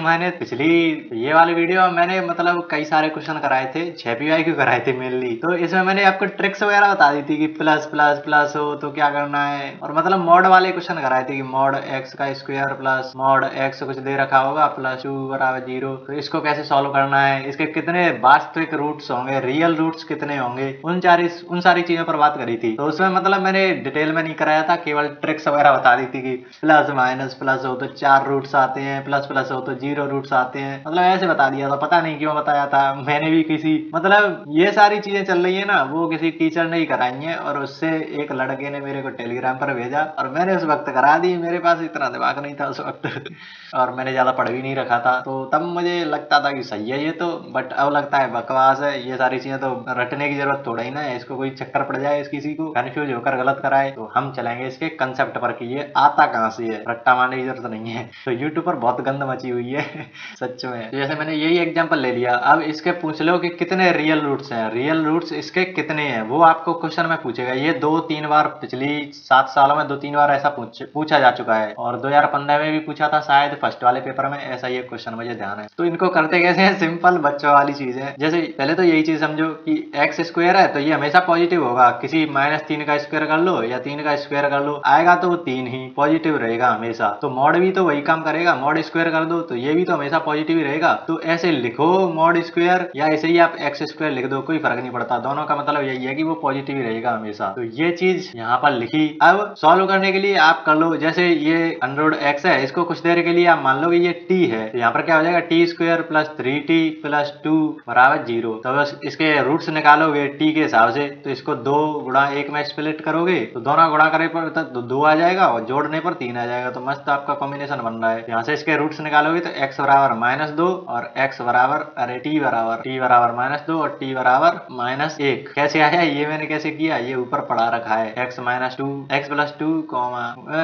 मैंने मतलब कई सारे क्वेश्चन कराए थे, 6 PYQ कराए थे मेनली। तो इसमें मैंने आपको ट्रिक्स वगैरह बता दी थी कि प्लस प्लस प्लस हो तो क्या करना है, और मतलब मॉड वाले क्वेश्चन कराए थे कि मॉड x का स्क्वायर प्लस मॉड x कुछ दे रखा होगा प्लस 2 बराबर 0, तो इसको कैसे सॉल्व करना है, इसके कितने वास्तविक रूट्स होंगे, रियल रूट्स कितने होंगे, उन सारी चीजों पर बात करी थी। तो उसमें मतलब मैंने डिटेल में नहीं कराया था, केवल ट्रिक्स वगैरह बता दी थी कि प्लस माइनस प्लस हो तो 4 रूट्स आते हैं, प्लस प्लस हो तो 0 रूट्स आते हैं, मतलब ऐसे बता दिया था। पता नहीं क्यों बताया था, मैंने भी किसी मतलब ये सारी चीजें चल रही है ना, वो किसी टीचर ने ही कराई है, और उससे एक लड़के ने मेरे को टेलीग्राम पर भेजा, और मैंने उस वक्त करा दी। मेरे पास इतना दिमाग नहीं था उस वक्त और मैंने ज्यादा पढ़ भी नहीं रखा था, तो तब मुझे लगता था कि सही है ये तो, बट अब लगता है बकवास है। ये सारी चीजें तो रटने की जरूरत थोड़ा ही ना है, इसको कोई चक्कर पड़ जाए, किसी को कंफ्यूज होकर गलत कराए, तो हम चलेंगे इसके कंसेप्ट पर कि ये आता कहाँ से है, रट्टा मारने की जरूरत नहीं है। तो यूट्यूब पर बहुत गंद मची हुई है सच में। तो जैसे मैंने यही एग्जांपल ले लिया, अब इसके पूछ लो कि कितने रियल रूट्स हैं, रियल रूट्स इसके कितने हैं, वो आपको क्वेश्चन में पूछेगा। ये 2-3 बार पिछली 7 सालों में 2-3 बार ऐसा पूछा जा चुका है, और 2015 में भी पूछा था शायद फर्स्ट वाले पेपर में, ऐसा ये क्वेश्चन मुझे ध्यान है। तो इनको करते कैसे हैं, सिंपल बच्चों वाली चीज है। जैसे पहले तो यही चीज समझो कि एक्स स्क्वायर है तो ये हमेशा पॉजिटिव होगा, किसी -3 का स्क्वायर कर लो या 3 का स्क्वायर कर लो, आएगा तो वो 3 ही पॉजिटिव रहेगा हमेशा। तो मॉड भी तो वही काम करेगा, मॉड स्क्वायर कर दो तो ये भी तो हमेशा पॉजिटिव ही रहेगा। तो ऐसे लिखो मॉड स्क्वायर, या ऐसे ही आप एक्स स्क्वायर लिख दो, कोई फर्क नहीं पड़ता, दोनों का मतलब यही है कि वो पॉजिटिव ही रहेगा हमेशा। तो ये चीज यहाँ पर लिखी। अब सॉल्व करने के लिए आप कर लो, जैसे ये अंडररूट एक्स है, इसको कुछ देर के लिए आप मान लो कि ये टी है, तो यहाँ पर क्या हो जाएगा, T square plus 3t plus 2 बराबर 0। तो बस इसके रूट्स निकालोगे टी के हिसाब से, तो इसको 2 गुणा 1 में स्प्लिट करोगे तो दोनों गुणा करे पर तो 2 आ जाएगा, और जोड़ने पर 3 आ जाएगा। तो मस्त आपका कॉम्बिनेशन बन रहा है। यहाँ से इसके रूट्स निकालोगे तो x बराबर -2 और x बराबर t बराबर -2 और t बराबर -1। कैसे आया ये, मैंने कैसे किया, ये ऊपर पढ़ा रखा है, x प्लस 2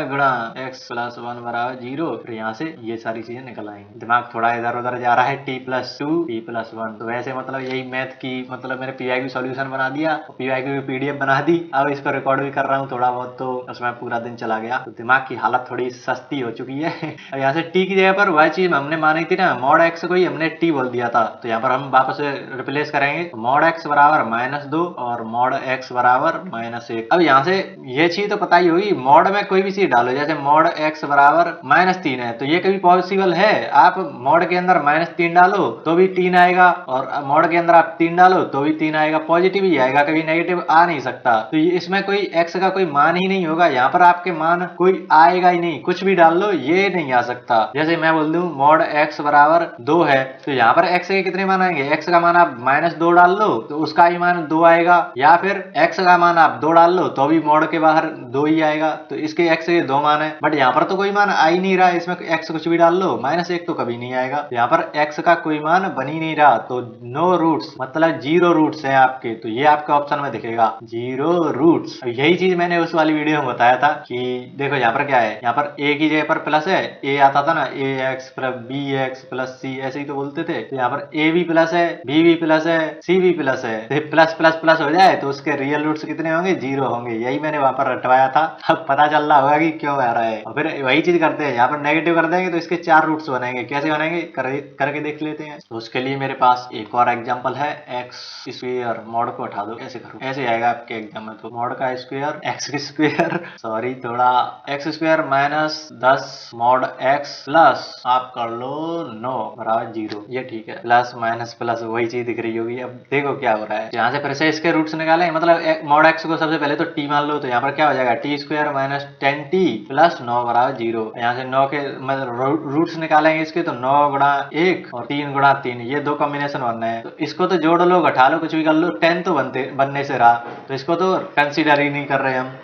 गुणा x प्लस 1 बराबर 0। फिर यहाँ से ये सारी चीजें निकल आएंगी। दिमाग थोड़ा इधर उधर जा रहा है, t प्लस 2 t प्लस 1। तो वैसे मतलब यही मैथ की मतलब मैंने PYQ सॉल्यूशन बना दिया, PYQ की PDF बना दी। अब इसको रिकॉर्ड भी कर रहा हूँ थोड़ा बहुत, तो उसमें पूरा दिन चला गया, तो दिमाग की हालत थोड़ी सस्ती हो चुकी है। अब यहाँ से टी की जगह पर वह चीज हमने मानी थी ना, मॉड एक्स को ही हमने टी बोल दिया था, तो यहाँ पर हम वापस रिप्लेस करेंगे, मॉड एक्स बराबर -2 और मॉड एक्स बराबर -1। अब यहाँ से ये चीज तो पता ही होगी, मॉड में कोई भी चीज डालो, जैसे मॉड एक्स बराबर -3 है, तो ये कभी पॉसिबल है, आप मॉड के अंदर -3 डालो तो भी 3 आएगा, और मॉड के अंदर आप 3 डालो तो भी 3 आएगा, पॉजिटिव ही आएगा, कभी नेगेटिव आ नहीं सकता। तो इसमें कोई एक्स का कोई मान ही नहीं होगा, यहाँ पर आपके मान कोई आएगा ही नहीं, कुछ भी डाल लो ये नहीं आ सकता। जैसे मैं बोल दूं मॉड x बराबर 2 है, तो यहाँ पर x के कितने मान आएंगे, x का मान आप -2 डाल लो तो उसका ही मान 2 आएगा, या फिर x का मान आप 2 डाल लो तो भी मॉड के बाहर 2 ही आएगा। तो इसके x के 2 मान है, बट यहाँ पर तो कोई मान आ ही नहीं रहा है, इसमें x कुछ भी डाल लो, -1 तो कभी नहीं आएगा, यहाँ पर x का कोई मान बन ही नहीं रहा। तो नो रूट्स मतलब 0 रूट्स है आपके, तो ये आपके ऑप्शन में दिखेगा 0 रूट्स। यही चीज मैंने उस वाली वीडियो में बताया था कि देखो यहाँ पर क्या है, यहाँ पर एक ही की जगह पर प्लस है, ए आता था ना, A x plus B x plus C, ऐसे ही तो बोलते थे। तो यहाँ पर ए भी प्लस है, बी भी प्लस है, सी भी प्लस है। तो प्लस प्लस प्लस हो जाए तो उसके रियल रूट्स कितने होंगे? 0 होंगे। यही मैंने वहां पर रटवाया था। अब पता चल रहा होगा कि क्यों आ रहा है। और फिर वही चीज करते हैं, यहाँ पर नेगेटिव कर देंगे तो इसके 4 रूट्स बनेंगे। कैसे बनेंगे करके देख लेते हैं। तो उसके लिए मेरे पास एक और एग्जाम्पल है, एक्स स्क्वायर। मॉड को उठा दो, कैसे करूँ? ऐसे आएगा आपके एग्जाम में। तो मॉड का स्क्वायर एक्स स्क्वायर सॉरी थोड़ा x square minus 10 mod x plus आप कर लो 9 बराबर 0। ये ठीक है। प्लस माइनस प्लस वही चीज दिख रही होगी। अब देखो क्या हो रहा है। यहाँ से फिर से इसके रूट्स निकाले, मतलब मॉड एक्स को सबसे पहले तो टी मान लो। तो यहाँ पर क्या हो जाएगा? T square minus 10t plus 9 बराबर 0। यहाँ से 9 के मतलब रूट्स निकालेंगे इसके, तो 9 गुणा 1 और 3 गुणा 3, ये दो कॉम्बिनेशन बनना है। तो इसको तो जोड़ लो, घटा लो, कुछ भी कर लो, 10 तो बनने से रहा। तो इसको तो कंसीडर ही नहीं कर रहे हम।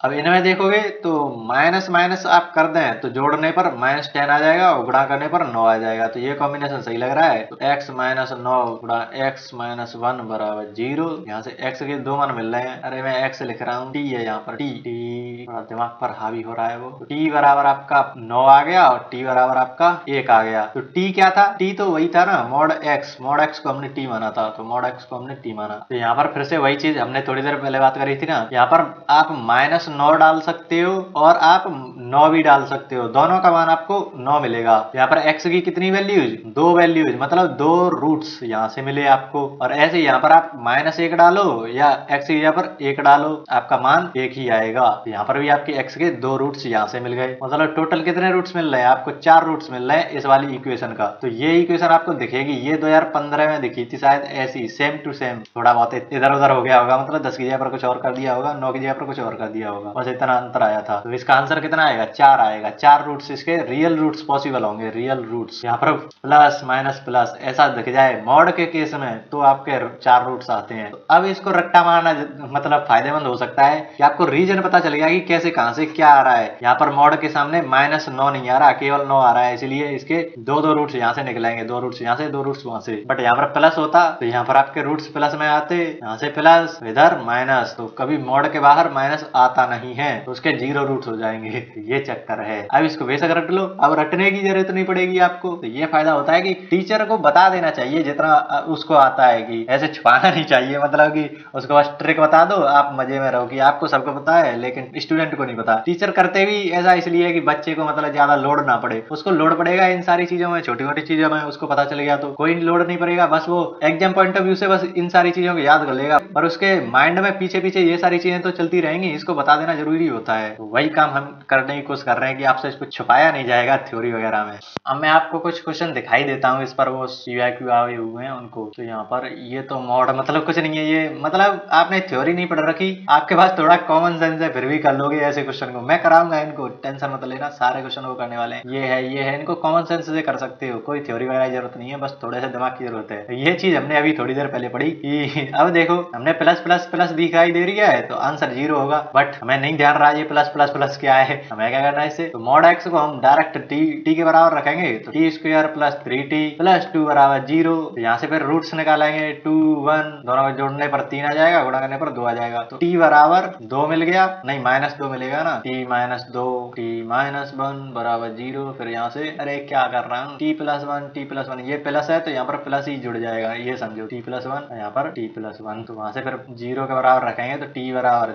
अब इनमें देखोगे तो माइनस माइनस आप कर दें तो जोड़ने पर -10 आ जाएगा और गुणा करने पर 9 आ जाएगा। तो ये कॉम्बिनेशन सही लग रहा है। तो x माइनस 9 गुणा x माइनस 1 बराबर 0। यहाँ से x के 2 मान मिल रहे हैं। अरे मैं x लिख रहा हूँ, t है यहाँ पर, t थोड़ा दिमाग पर हावी हो रहा है वो। तो t बराबर आपका 9 आ गया और t बराबर आपका 1 आ गया। तो t क्या था? t तो वही था ना, मॉड x को हमने t माना था, तो मॉड x को हमने t माना। तो यहाँ पर फिर से वही चीज हमने थोड़ी देर पहले बात करी थी ना। यहाँ पर आप -9 डाल सकते हो और आप 9 भी डाल सकते हो, दोनों का मान आपको 9 मिलेगा। यहाँ पर x की कितनी वैल्यूज? 2 वैल्यूज, मतलब 2 रूट्स यहाँ से मिले आपको। और ऐसे यहाँ पर आप -1 डालो या x की जगह पर 1 डालो, आपका मान 1 ही आएगा। तो यहाँ पर भी आपके x के 2 रूट्स यहाँ से मिल गए। मतलब टोटल कितने रूट्स मिल रहे हैं आपको? 4 रूट्स मिल रहे हैं इस वाली इक्वेशन का। तो ये इक्वेशन आपको दिखेगी, ये 2015 में दिखी थी शायद ऐसी, सेम टू सेम। थोड़ा बहुत इधर उधर हो गया होगा, मतलब 10 की जगह पर कुछ और कर दिया होगा, 9 की जगह पर कुछ और कर दिया होगा, बस इतना अंतर आया था। तो इसका आंसर कितना आएगा? 4 आएगा। 4 रूट्स इसके रियल रूट्स पॉसिबल होंगे, रियल रूट्स। यहाँ पर प्लस माइनस प्लस ऐसा दिख जाए मॉड के केस में तो आपके 4 रूट्स आते हैं। तो अब इसको रट्टा मारना मतलब फायदेमंद हो सकता है कि आपको रीजन पता चल गया कि कैसे कहां से क्या आ रहा है। यहाँ पर मॉड के सामने -9 नहीं आ रहा, केवल 9 आ रहा है, इसलिए इसके दो रूट्स यहाँ से निकलेंगे, 2 रूट्स यहाँ से, 2 रूट्स वहां से। बट यहाँ पर प्लस होता तो यहाँ पर आपके रूट्स प्लस में आते, यहाँ से प्लस इधर माइनस, तो कभी मॉड के बाहर माइनस आता नहीं है, तो उसके 0 रूट्स हो जाएंगे। ये चक्कर है। अब इसको बेशक रट लो, अब रटने की जरूरत नहीं पड़ेगी आपको। तो ये फायदा होता है कि टीचर को बता देना चाहिए जितना उसको आता है, कि ऐसे छुपाना नहीं चाहिए, मतलब कि उसको बस ट्रिक बता दो, आप मजे में रहो कि आपको सबको पता है लेकिन स्टूडेंट को नहीं पता। टीचर करते भी ऐसा इसलिए कि बच्चे को मतलब ज्यादा लोड ना पड़े। उसको लोड पड़ेगा इन सारी चीजों में, छोटी मोटी चीजों में उसको पता चल गया तो कोई लोड नहीं पड़ेगा, बस वो एग्जाम पॉइंट ऑफ व्यू से बस इन सारी चीजों को याद कर लेगा, पर उसके माइंड में पीछे पीछे ये सारी चीजें तो चलती रहेंगी। इसको बता देना जरूरी होता है। तो वही काम हम करने की कोशिश कर रहे हैं कि आपसे इसको छुपाया नहीं जाएगा थ्योरी वगैरह में। अब मैं आपको कुछ क्वेश्चन दिखाई देता हूँ इस पर, वो CYQ आए हुए हैं उनको। तो यहाँ पर ये तो मॉड मतलब कुछ नहीं है, ये मतलब आपने थ्योरी नहीं पढ़ रखी, आपके पास थोड़ा कॉमन सेंस है, फिर भी कर लोगे ऐसे क्वेश्चन को। मैं कराऊंगा इनको, टेंशन मत लेना, सारे क्वेश्चन को करने वाले हैं। ये है, इनको कॉमन सेंस से कर सकते हो, कोई थ्योरी वगैरह की जरूरत नहीं है, बस थोड़े से दिमाग की जरूरत है। ये चीज हमने अभी थोड़ी देर पहले पढ़ी कि अब देखो हमने प्लस प्लस प्लस दिखाई दे रही है तो आंसर 0 होगा, बट हमें नहीं ध्यान रहा ये प्लस प्लस प्लस क्या है। हमें क्या करना है इससे? तो मॉड एक्स को हम डायरेक्ट टी के बराबर रखेंगे, तो T square plus 3t plus 2 बराबर 0। तो यहाँ से फिर रूट्स निकालेंगे, 2 1, दोनों को जोड़ने पर 3 आ जाएगा, गुणा करने पर 2 आ जाएगा। तो t बराबर 2 मिल गया, नहीं -2 मिलेगा ना, t माइनस 2 t माइनस 1 बराबर 0। फिर यहाँ से अरे क्या कर रहा हूँ, t प्लस 1 ये प्लस है तो यहाँ पर प्लस ही जुड़ जाएगा, ये समझो, t प्लस 1 यहाँ पर t प्लस 1। तो वहां से फिर 0 के बराबर रखेंगे तो t बराबर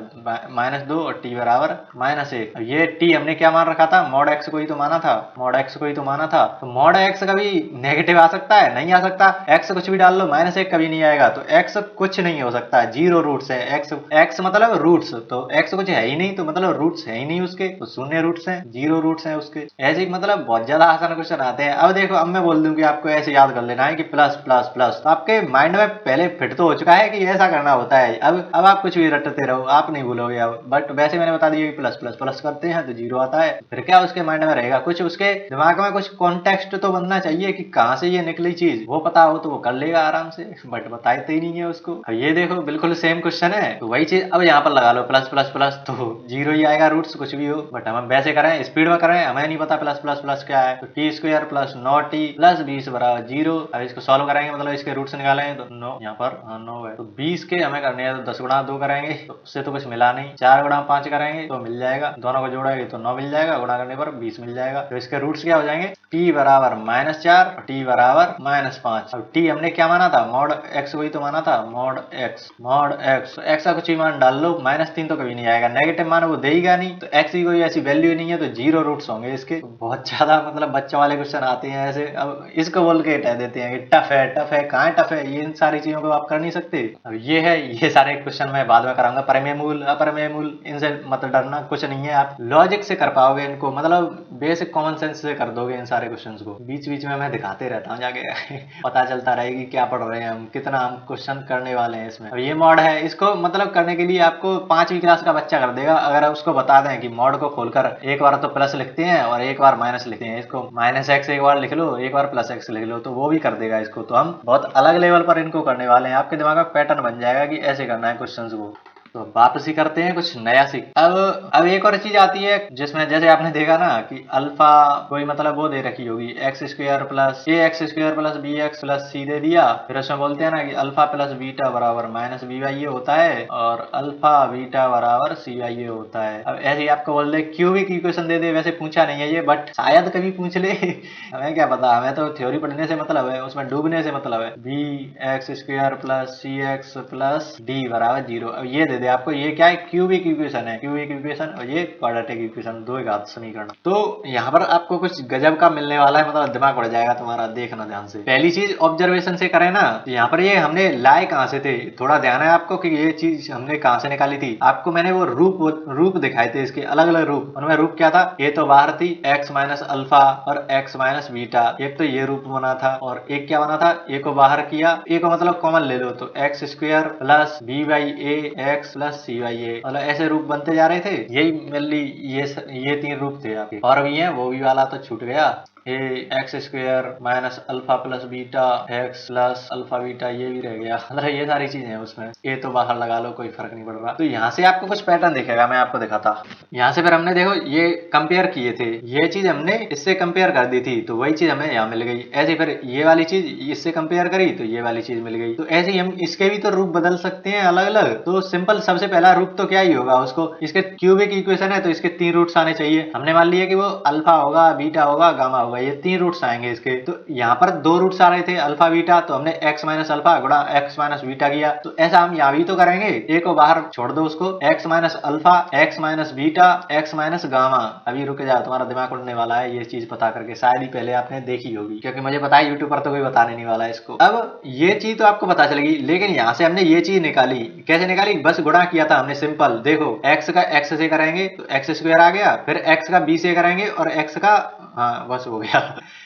-2 और t बराबर -1। ये t हमने क्या मान रखा था? मॉड x को ही तो माना था, मॉड x को ही तो माना था। तो मॉड x कभी नेगेटिव आ सकता है? नहीं आ सकता। x कुछ भी डाल लो, -1 कभी नहीं आएगा। तो x कुछ नहीं हो सकता, 0 रूट्स है। x मतलब रूट्स, तो x कुछ है ही नहीं, तो मतलब रूट्स है ही नहीं उसके, तो शून्य रूट्स हैं, 0 रूट्स हैं उसके। ऐसे मतलब बहुत ज्यादा आसान क्वेश्चन आते हैं। अब देखो, अब मैं बोल दूं कि आपको ऐसे याद कर लेना है कि प्लस प्लस प्लस, तो आपके माइंड में पहले फिट तो हो चुका है कि ऐसा करना होता है। अब आप कुछ भी रटते रहो, आप नहीं भूलोगे अब। बट वैसे मैंने बता दिया कि प्लस प्लस प्लस करते हैं तो 0 आता है, फिर क्या उसके माइंड में रहेगा? कुछ उसके दिमाग में कुछ कॉन्टेक्स्ट तो बनना चाहिए कि कहाँ से ये निकली चीज, वो पता हो तो वो कर लेगा आराम से, बट बताते ही नहीं है उसको। अब ये देखो बिल्कुल सेम क्वेश्चन है, तो वही चीज अब यहाँ पर लगा लो, प्लस प्लस प्लस, तो 0 ही आएगा रूट्स कुछ भी हो। बट हम वैसे करें, स्पीड में करें, हमें नहीं पता प्लस प्लस प्लस क्या है। तो T square plus 9t plus 20 बराबर 0। अब इसको सॉल्व करेंगे, मतलब इसके रूट्स निकालेंगे तो 9 यहाँ पर 9 है, तो 20 के हमें करने हैं तो 10 गुणा 2 करेंगे, तो उससे तो कुछ मिला नहीं। 4 गुणा 5 करेंगे तो मिल जाएगा, दोनों को जोड़ेंगे तो 9 मिल जाएगा, गुणा करने पर 20 मिल जाएगा। तो इसके रूट्स क्या हो जाएंगे, t बराबर -4 और t बराबर -5। अब t हमने क्या माना था, मॉड x वही तो माना था, मॉड x तो x का कुछ ही मान डाल लो, -3 तो कभी नहीं आएगा, नेगेटिव मान वो देगा नहीं, तो x की कोई ऐसी वैल्यू नहीं है, तो 0 रूट्स होंगे इसके। बहुत ज्यादा मतलब बच्चों वाले क्वेश्चन आते हैं ऐसे, अब इसको बोल के हटा देते हैं कि टफ है, कहाँ टफ है, ये इन सारी चीजों को आप कर नहीं सकते। अब ये है, ये सारे क्वेश्चन मैं बाद में कराऊंगा, परिमेय मूल अपरिमेय मूल इनसे मत डरना, कुछ नहीं है, आप लॉजिक से कर पाओगे इनको, मतलब बेसिक कॉमन सेंस से कर दोगे इन सारे क्वेश्चंस को। बीच बीच में मैं दिखाते रहता हूँ जाके पता चलता रहेगी क्या पढ़ रहे हैं हम, कितना हम क्वेश्चन करने वाले हैं इसमें। अब ये मॉड है, इसको मतलब करने के लिए आपको 5वीं क्लास का बच्चा कर देगा, अगर उसको बता दें कि मॉड को खोलकर एक बार तो प्लस लिखते हैं और एक बार माइनस लिखते हैं, इसको -x एक बार लिख लो, एक बार +x लिख लो, तो वो भी कर देगा इसको। तो हम बहुत अलग लेवल पर इनको करने वाले हैं, आपके दिमाग में पैटर्न बन जाएगा कि ऐसे करना है क्वेश्चंस को। तो वापसी करते हैं कुछ नया सीख। अब एक और चीज आती है जिसमें जैसे आपने देखा ना कि अल्फा कोई मतलब वो दे रखी होगी x² plus ax² plus bx plus c दे दिया, फिर उसमें बोलते हैं ना कि अल्फा प्लस बीटा बराबर -by होता है और अल्फा बीटा बराबर cy होता है। अब ऐसे ही आपको बोल दे क्यूबिक इक्वेशन दे दे, वैसे पूछा नहीं है ये, बट शायद कभी पूछ ले हमें क्या पता, हमें तो थ्योरी पढ़ने से मतलब है, उसमें डूबने से मतलब है। bx² plus cx plus d बराबर 0। अब ये दे दे आपको, ये क्या है, क्यूबिक इक्वेशन है, क्यूबिक इक्वेशन, और ये क्वाड्रेटिक इक्वेशन, दो घात समीकरण। तो यहाँ पर आपको कुछ गजब का मिलने वाला है, मतलब दिमाग बढ़ जाएगा तुम्हारा, देखना ध्यान से। पहली चीज ऑब्जर्वेशन से करें ना, तो यहाँ पर ये हमने लाए कहाँ से थे, थोड़ा ध्यान है आपको कि ये चीज हमने कहाँ से निकाली थी। आपको मैंने वो रूप दिखाए थे, इसके अलग अलग रूप, उनमें रूप क्या था, ये तो बाहर थी x माइनस अल्फा और x माइनस बीटा, एक तो ये रूप बना था, और एक क्या बना था, ए को बाहर किया, ए को मतलब कॉमन ले लो, तो x² plus b/a x plus c/a, मतलब ऐसे रूप बनते जा रहे थे। यही मेनली ये 3 रूप थे आपके, और भी हैं, वो भी वाला तो छूट गया, x² minus alpha plus beta x plus alpha beta, ये भी रह गया, मतलब ये सारी चीजें हैं उसमें, ये तो बाहर लगा लो, कोई फर्क नहीं पड़ रहा। तो यहाँ से आपको कुछ पैटर्न दिखेगा, मैं आपको दिखाता। यहाँ से फिर हमने देखो ये कंपेयर किए थे, ये चीज हमने इससे कंपेयर कर दी थी, तो वही चीज हमें यहाँ मिल गई। ऐसे फिर ये वाली चीज इससे कंपेयर करी तो ये वाली चीज मिल गई। तो ऐसे ही हम इसके भी तो रूप बदल सकते हैं अलग अलग। तो सिंपल सबसे पहला रूप तो क्या ही होगा, उसको इसके क्यूबिक इक्वेशन है तो इसके 3 रूट्स आने चाहिए। हमने मान लिया कि वो अल्फा होगा, बीटा होगा, गामा होगा, ये 3 रूट्स आएंगे इसके। तो यहाँ पर 2 रूट्स आ रहे थे अल्फा बीटा, तो हमने x माइनस अल्फा गुणा x माइनस बीटा किया। तो ऐसा हम यहाँ भी तो करेंगे, ए को बाहर छोड़ दो, उसको x minus alpha, x minus beta, x minus gamma. अभी रुक जाओ, तुम्हारा दिमाग उड़ने वाला है ये चीज पता करके, शायद ही पहले आपने देखी होगी, क्योंकि मुझे पता है यूट्यूब पर तो कोई बताने नहीं वाला इसको। अब ये चीज तो आपको पता चलेगी, लेकिन यहाँ से हमने ये चीज निकाली, कैसे निकाली, बस गुणा किया था हमने सिंपल। देखो x का x से करेंगे तो x² आ गया, फिर x का b से करेंगे और x का, हाँ बस हो गया,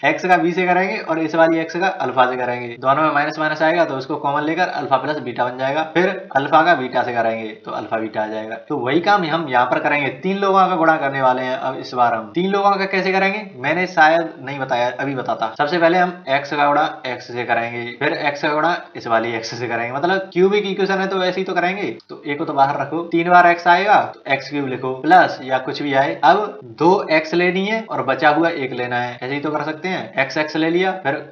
x का b से करेंगे और इस वाली x का अल्फा से करेंगे, दोनों में माइनस माइनस आएगा तो उसको कॉमन लेकर अल्फा प्लस बीटा बन जाएगा। फिर अल्फा का बीटा से करेंगे तो अल्फा बीटा आ जाएगा। तो वही काम हम यहाँ पर करेंगे, 3 लोगों का गुणा करने वाले हैं। अब इस बार हम 3 लोगों का कैसे करेंगे, मैंने शायद नहीं बताया, अभी बताता। सबसे पहले हम x का गुणा x से करेंगे, फिर x का गुणा इस वाली x से करेंगे, मतलब क्यूबिक इक्वेशन है तो वैसे ही तो करेंगे। तो एक को तो बाहर रखो, 3 बार x आएगा तो x³ लिखो, प्लस या कुछ भी आए। अब 2 x लेनी है और बचा हुआ 1 लेना है, ऐसे ही तो कर सकते हैं। x ले लिया, फिर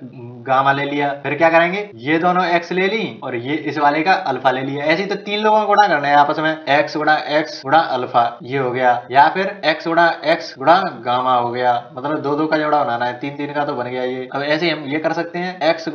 गामा ले लिया, फिर क्या करेंगे, ये दोनों x ले ली और ये इस वाले का अल्फा ले लिया। ऐसे ही तो 3 लोगों को गुणा करना है आपस में, x गुणा अल्फा ये हो गया, या फिर x गुणा गामा हो गया, मतलब 2 का जोड़ा बनाना है, 3 का तो बन गया ये। अब ऐसे हम ये कर सकते हैं, x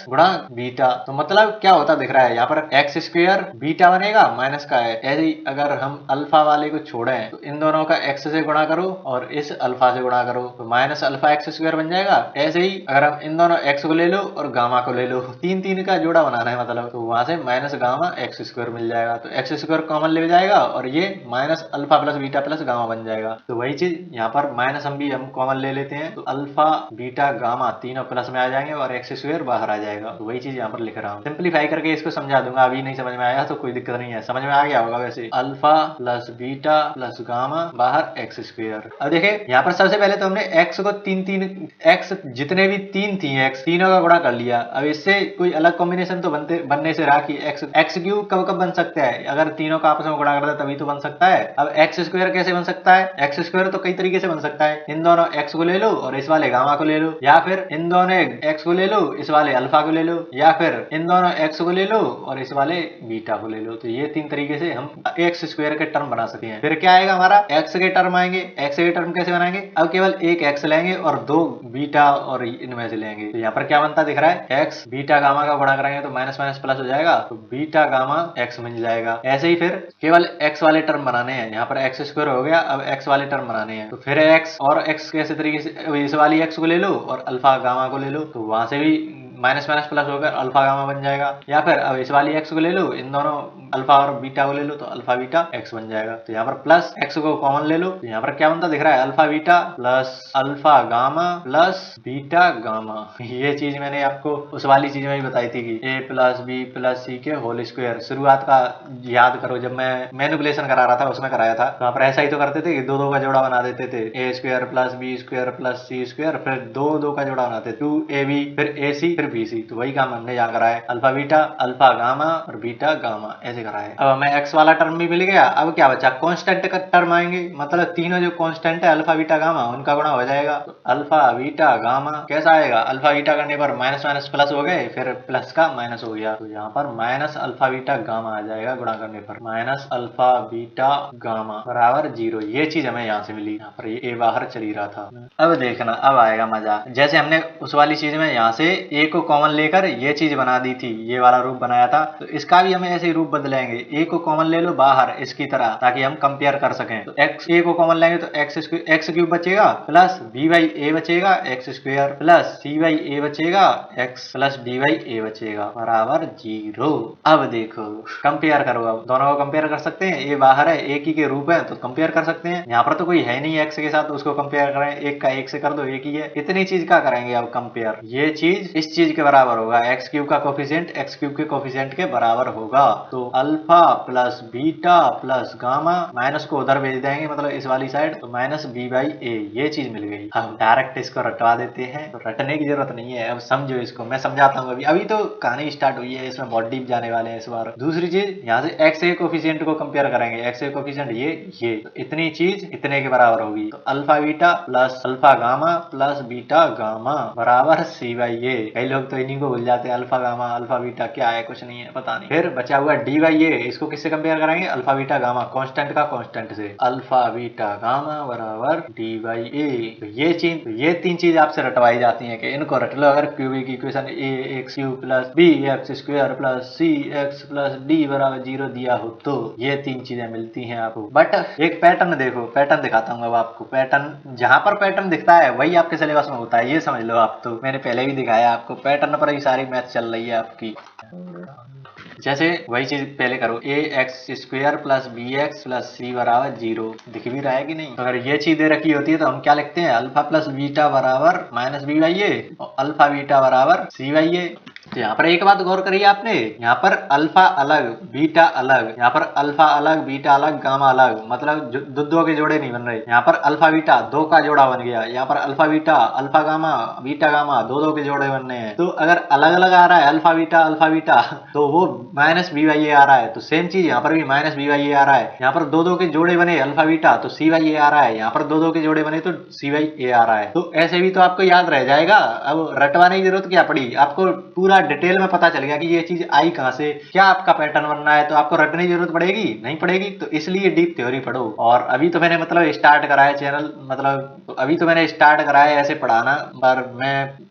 गुणा बीटा, तो मतलब क्या होता दिख रहा है यहाँ पर, x² बीटा बनेगा, माइनस का है। ऐसे ही अगर हम अल्फा वाले को छोड़ें तो इन दोनों का x से गुणा करो और इस अल्फा से गुणा करो, तो माइनस अल्फा x² बन जाएगा। ऐसे ही अगर हम इन दोनों x को ले लो और गामा को ले लो, 3 का जोड़ा बनाना है मतलब, तो वहां से माइनस गामा x² मिल जाएगा, तो x² कॉमन ले जाएगा और ये minus alpha plus beta plus gamma बन जाएगा। तो वही चीज यहाँ पर माइनस हम कॉमन ले लेते हैं, तो अल्फा बीटा गामा तीनों प्लस में आ जाएंगे और x² बाहर आ जाएगा। तो वही चीज यहाँ पर लिख रहा हूँ, सिंप्लीफाई करके इसको समझा दूंगा। अभी नहीं समझ में आया तो कोई दिक्कत नहीं है, समझ में आ गया होगा वैसे। Alpha plus beta plus gamma बाहर x²। अब देखे यहाँ पर सबसे पहले तो हमने x को 3 x जितने भी 3 थी, x तीनों का गुणा कर लिया। अब इससे कोई अलग कॉम्बिनेशन तो बनने से रहा कि एक्स क्यूब कब कब बन सकता है, अगर तीनों का आपस में गुणा करता है तभी तो बन सकता है। अब एक्स स्क्वायर कैसे बन सकता है, एक्स स्क्वायर तो कई तरीके से बन सकता है, इन दोनों एक्स को ले लो और इस वाले गामा को ले लो, या फिर इन दोनों एक्स को ले लो इस वाले अल्फा को ले लो, या फिर इन दोनों एक्स को ले लो और इस वाले बीटा को ले लो। तो ये तीन तरीके से हम एक्स स्क्वायर के टर्म बना सकते हैं। फिर क्या आएगा हमारा, एक्स के टर्म आएंगे। एक्स के टर्म कैसे बनाएंगे, अब केवल एक एक्स लेंगे और दो बीटा और इनमें से लेंगे। तो यहाँ पर क्या बनता दिख रहा है, एक्स बीटा गामा का गुणा करेंगे तो माइनस माइनस प्लस हो जाएगा, तो बीटा गामा एक्स बन जाएगा। ऐसे ही फिर केवल एक्स वाले टर्म बनाने हैं, यहाँ पर एक्स स्क्वायर हो गया, अब एक्स वाले टर्म बनाने हैं। तो फिर एक्स और एक्स कैसे तरीके से, इस वाली एक्स को ले लो और अल्फा गामा को ले लो, तो वहां से भी माइनस माइनस प्लस होकर अल्फा गामा बन जाएगा। या फिर अब इस वाली एक्स को ले लो, इन दोनों अल्फा और बीटा को ले लो तो अल्फा बीटा एक्स बन जाएगा। तो यहाँ पर प्लस एक्स को कॉमन ले लो, तो यहाँ पर क्या बनता दिख रहा है, alpha beta plus alpha gamma plus beta gamma. ये चीज मैंने आपको उस वाली चीज में ही बताई थी कि ए प्लस बी प्लस सी के होल स्क्वायर, शुरुआत का याद करो जब मैं मैनिपुलेशन करा रहा था उसमें कराया था, तो वहाँ पर ऐसा ही तो करते थे कि दो दो का जोड़ा बना देते थे, A square plus B square plus C square, फिर दो दो का जोड़ा बनाते 2ab फिर ac फिर bc। तो वही काम हमने यहाँ करा है, अल्फा बीटा अल्फा गामा और बीटा गामा ऐसे करा है। अब हमें x वाला टर्म भी मिल गया। अब क्या बचा, कांस्टेंट का टर्म आएंगे, मतलब तीनों जो कांस्टेंट है अल्फा बीटा गामा उनका गुणा हो जाएगा। तो अल्फा बीटा गामा कैसा आएगा, अल्फा बीटा करने पर माइनस माइनस प्लस हो गए, फिर प्लस का माइनस हो गया, तो यहाँ पर माइनस अल्फा बीटा गामा आ जाएगा गुणा करने पर, माइनस अल्फा बीटा गामा बराबर 0। ये चीज हमें यहाँ से मिली, यहाँ पर ये ए बाहर चली रहा था। अब देखना अब आएगा मजा, जैसे हमने उस वाली चीज में यहाँ से ए को कॉमन लेकर ये चीज बना दी थी, ये वाला रूप बनाया था, तो इसका भी हमें ऐसे ही रूप बदलेंगे। ए को कॉमन ले लो बाहर इसकी तरह, ताकि हम कंपेयर कर सकें। तो एक्स ए को कॉमन लेंगे तो एक्स क्यूब बचेगा प्लस बी बाई ए बचेगा x square plus C by A बचेगा x plus D by A बचेगा बराबर 0। अब देखो कंपेयर करो, अब दोनों को कंपेयर कर सकते हैं, ए बाहर है एक ही के रूप है तो कंपेयर कर सकते हैं। यहाँ पर तो कोई है नहीं एक्स के साथ, उसको कंपेयर करें, एक का एक से कर दो एक ही है, इतनी चीज का करेंगे अब कंपेयर। ये चीज इस चीज के बराबर होगा, एक्स क्यूब का कोफिशिएंट एक्स क्यूब के कोफिशिएंट के बराबर होगा। तो alpha plus beta plus gamma, minus को उधर भेज देंगे मतलब इस वाली साइड, तो माइनस बी बाई ए, ये चीज मिल गई। अब डायरेक्ट इसको रटवा देते हैं, तो रटने की जरूरत नहीं है, अब समझो इसको, मैं समझाता हूँ। अभी तो कहानी स्टार्ट हुई है, इसमें बहुत डीप जाने वाले हैं इस बार। दूसरी चीज यहाँ से एक्स के कोफिशिएंट को कंपेयर करेंगे, एक्स के कोफिशिएंट ये तो इतनी चीज इतने के बराबर होगी। तो alpha beta plus alpha gamma plus beta gamma बराबर सी बाई ए। कई लोग तो इन्हीं को भूल जाते हैं, अल्फा गामा अल्फा बीटा क्या है, कुछ नहीं है, पता नहीं। फिर बचा हुआ डी बाई ए, इसको किससे कंपेयर करेंगे, अल्फा बीटा गामा कांस्टेंट का कांस्टेंट से, अल्फा बीटा गामा बराबर डी बाई ए। तो ये तीन चीज आपसे रटवाई जाती हैं कि इनको रट लो। अगर cubic equation A x cube plus B x square plus C x plus D बराबर 0 दिया हो तो ये तीन चीजें मिलती हैं आपको। बट एक पैटर्न देखो, पैटर्न दिखाता हूँ अब आपको। पैटर्न जहां पर पैटर्न दिखता है वही आपके सिलेबस में होता है, ये समझ लो आप। तो मैंने पहले भी दिखाया आपको, पैटर्न पर ही सारी मैथ चल रही है आपकी। जैसे वही चीज पहले करो, A x square plus B x plus C बराबर 0, दिख भी रहा है कि नहीं। तो अगर ये चीज दे रखी होती है तो हम क्या लिखते हैं, अल्फा प्लस बीटा बराबर माइनस बी बाई ए और अल्फा बीटा बराबर सी बाई ए। तो यहाँ पर एक बात गौर करिए आपने, यहाँ पर अल्फा अलग बीटा अलग, यहाँ पर अल्फा अलग बीटा अलग गामा अलग, मतलब दो के जोड़े नहीं बन रहे। यहाँ पर अल्फा बीटा दो का जोड़ा बन गया, यहाँ पर alpha beta alpha gamma beta gamma दो के जोड़े बनने हैं। तो अगर अलग अलग आ रहा है अल्फा बीटा तो वो माइनस बी बाई ए आ रहा है। तो सेम चीज यहाँ पर भी माइनस बी बाई ए आ रहा है। यहाँ पर दो के जोड़े बने अल्फा बीटा तो सी बाई ए आ रहा है, यहाँ पर दो के जोड़े बने तो सी बाई ए आ रहा है। तो ऐसे भी तो आपको याद रह जाएगा। अब रटवाने की जरूरत क्या पड़ी, आपको पूरा डिटेल में पता चल गया कि ये चीज आई कहां से, क्या आपका पैटर्न बनना है। तो आपको रटने की जरूरत पड़ेगी नहीं पड़ेगी, तो इसलिए डीप थ्योरी पढ़ो। और अभी तो मैंने मतलब स्टार्ट करा है चैनल, मतलब अभी तो मैंने स्टार्ट करा है ऐसे पढ़ाना, पर मैं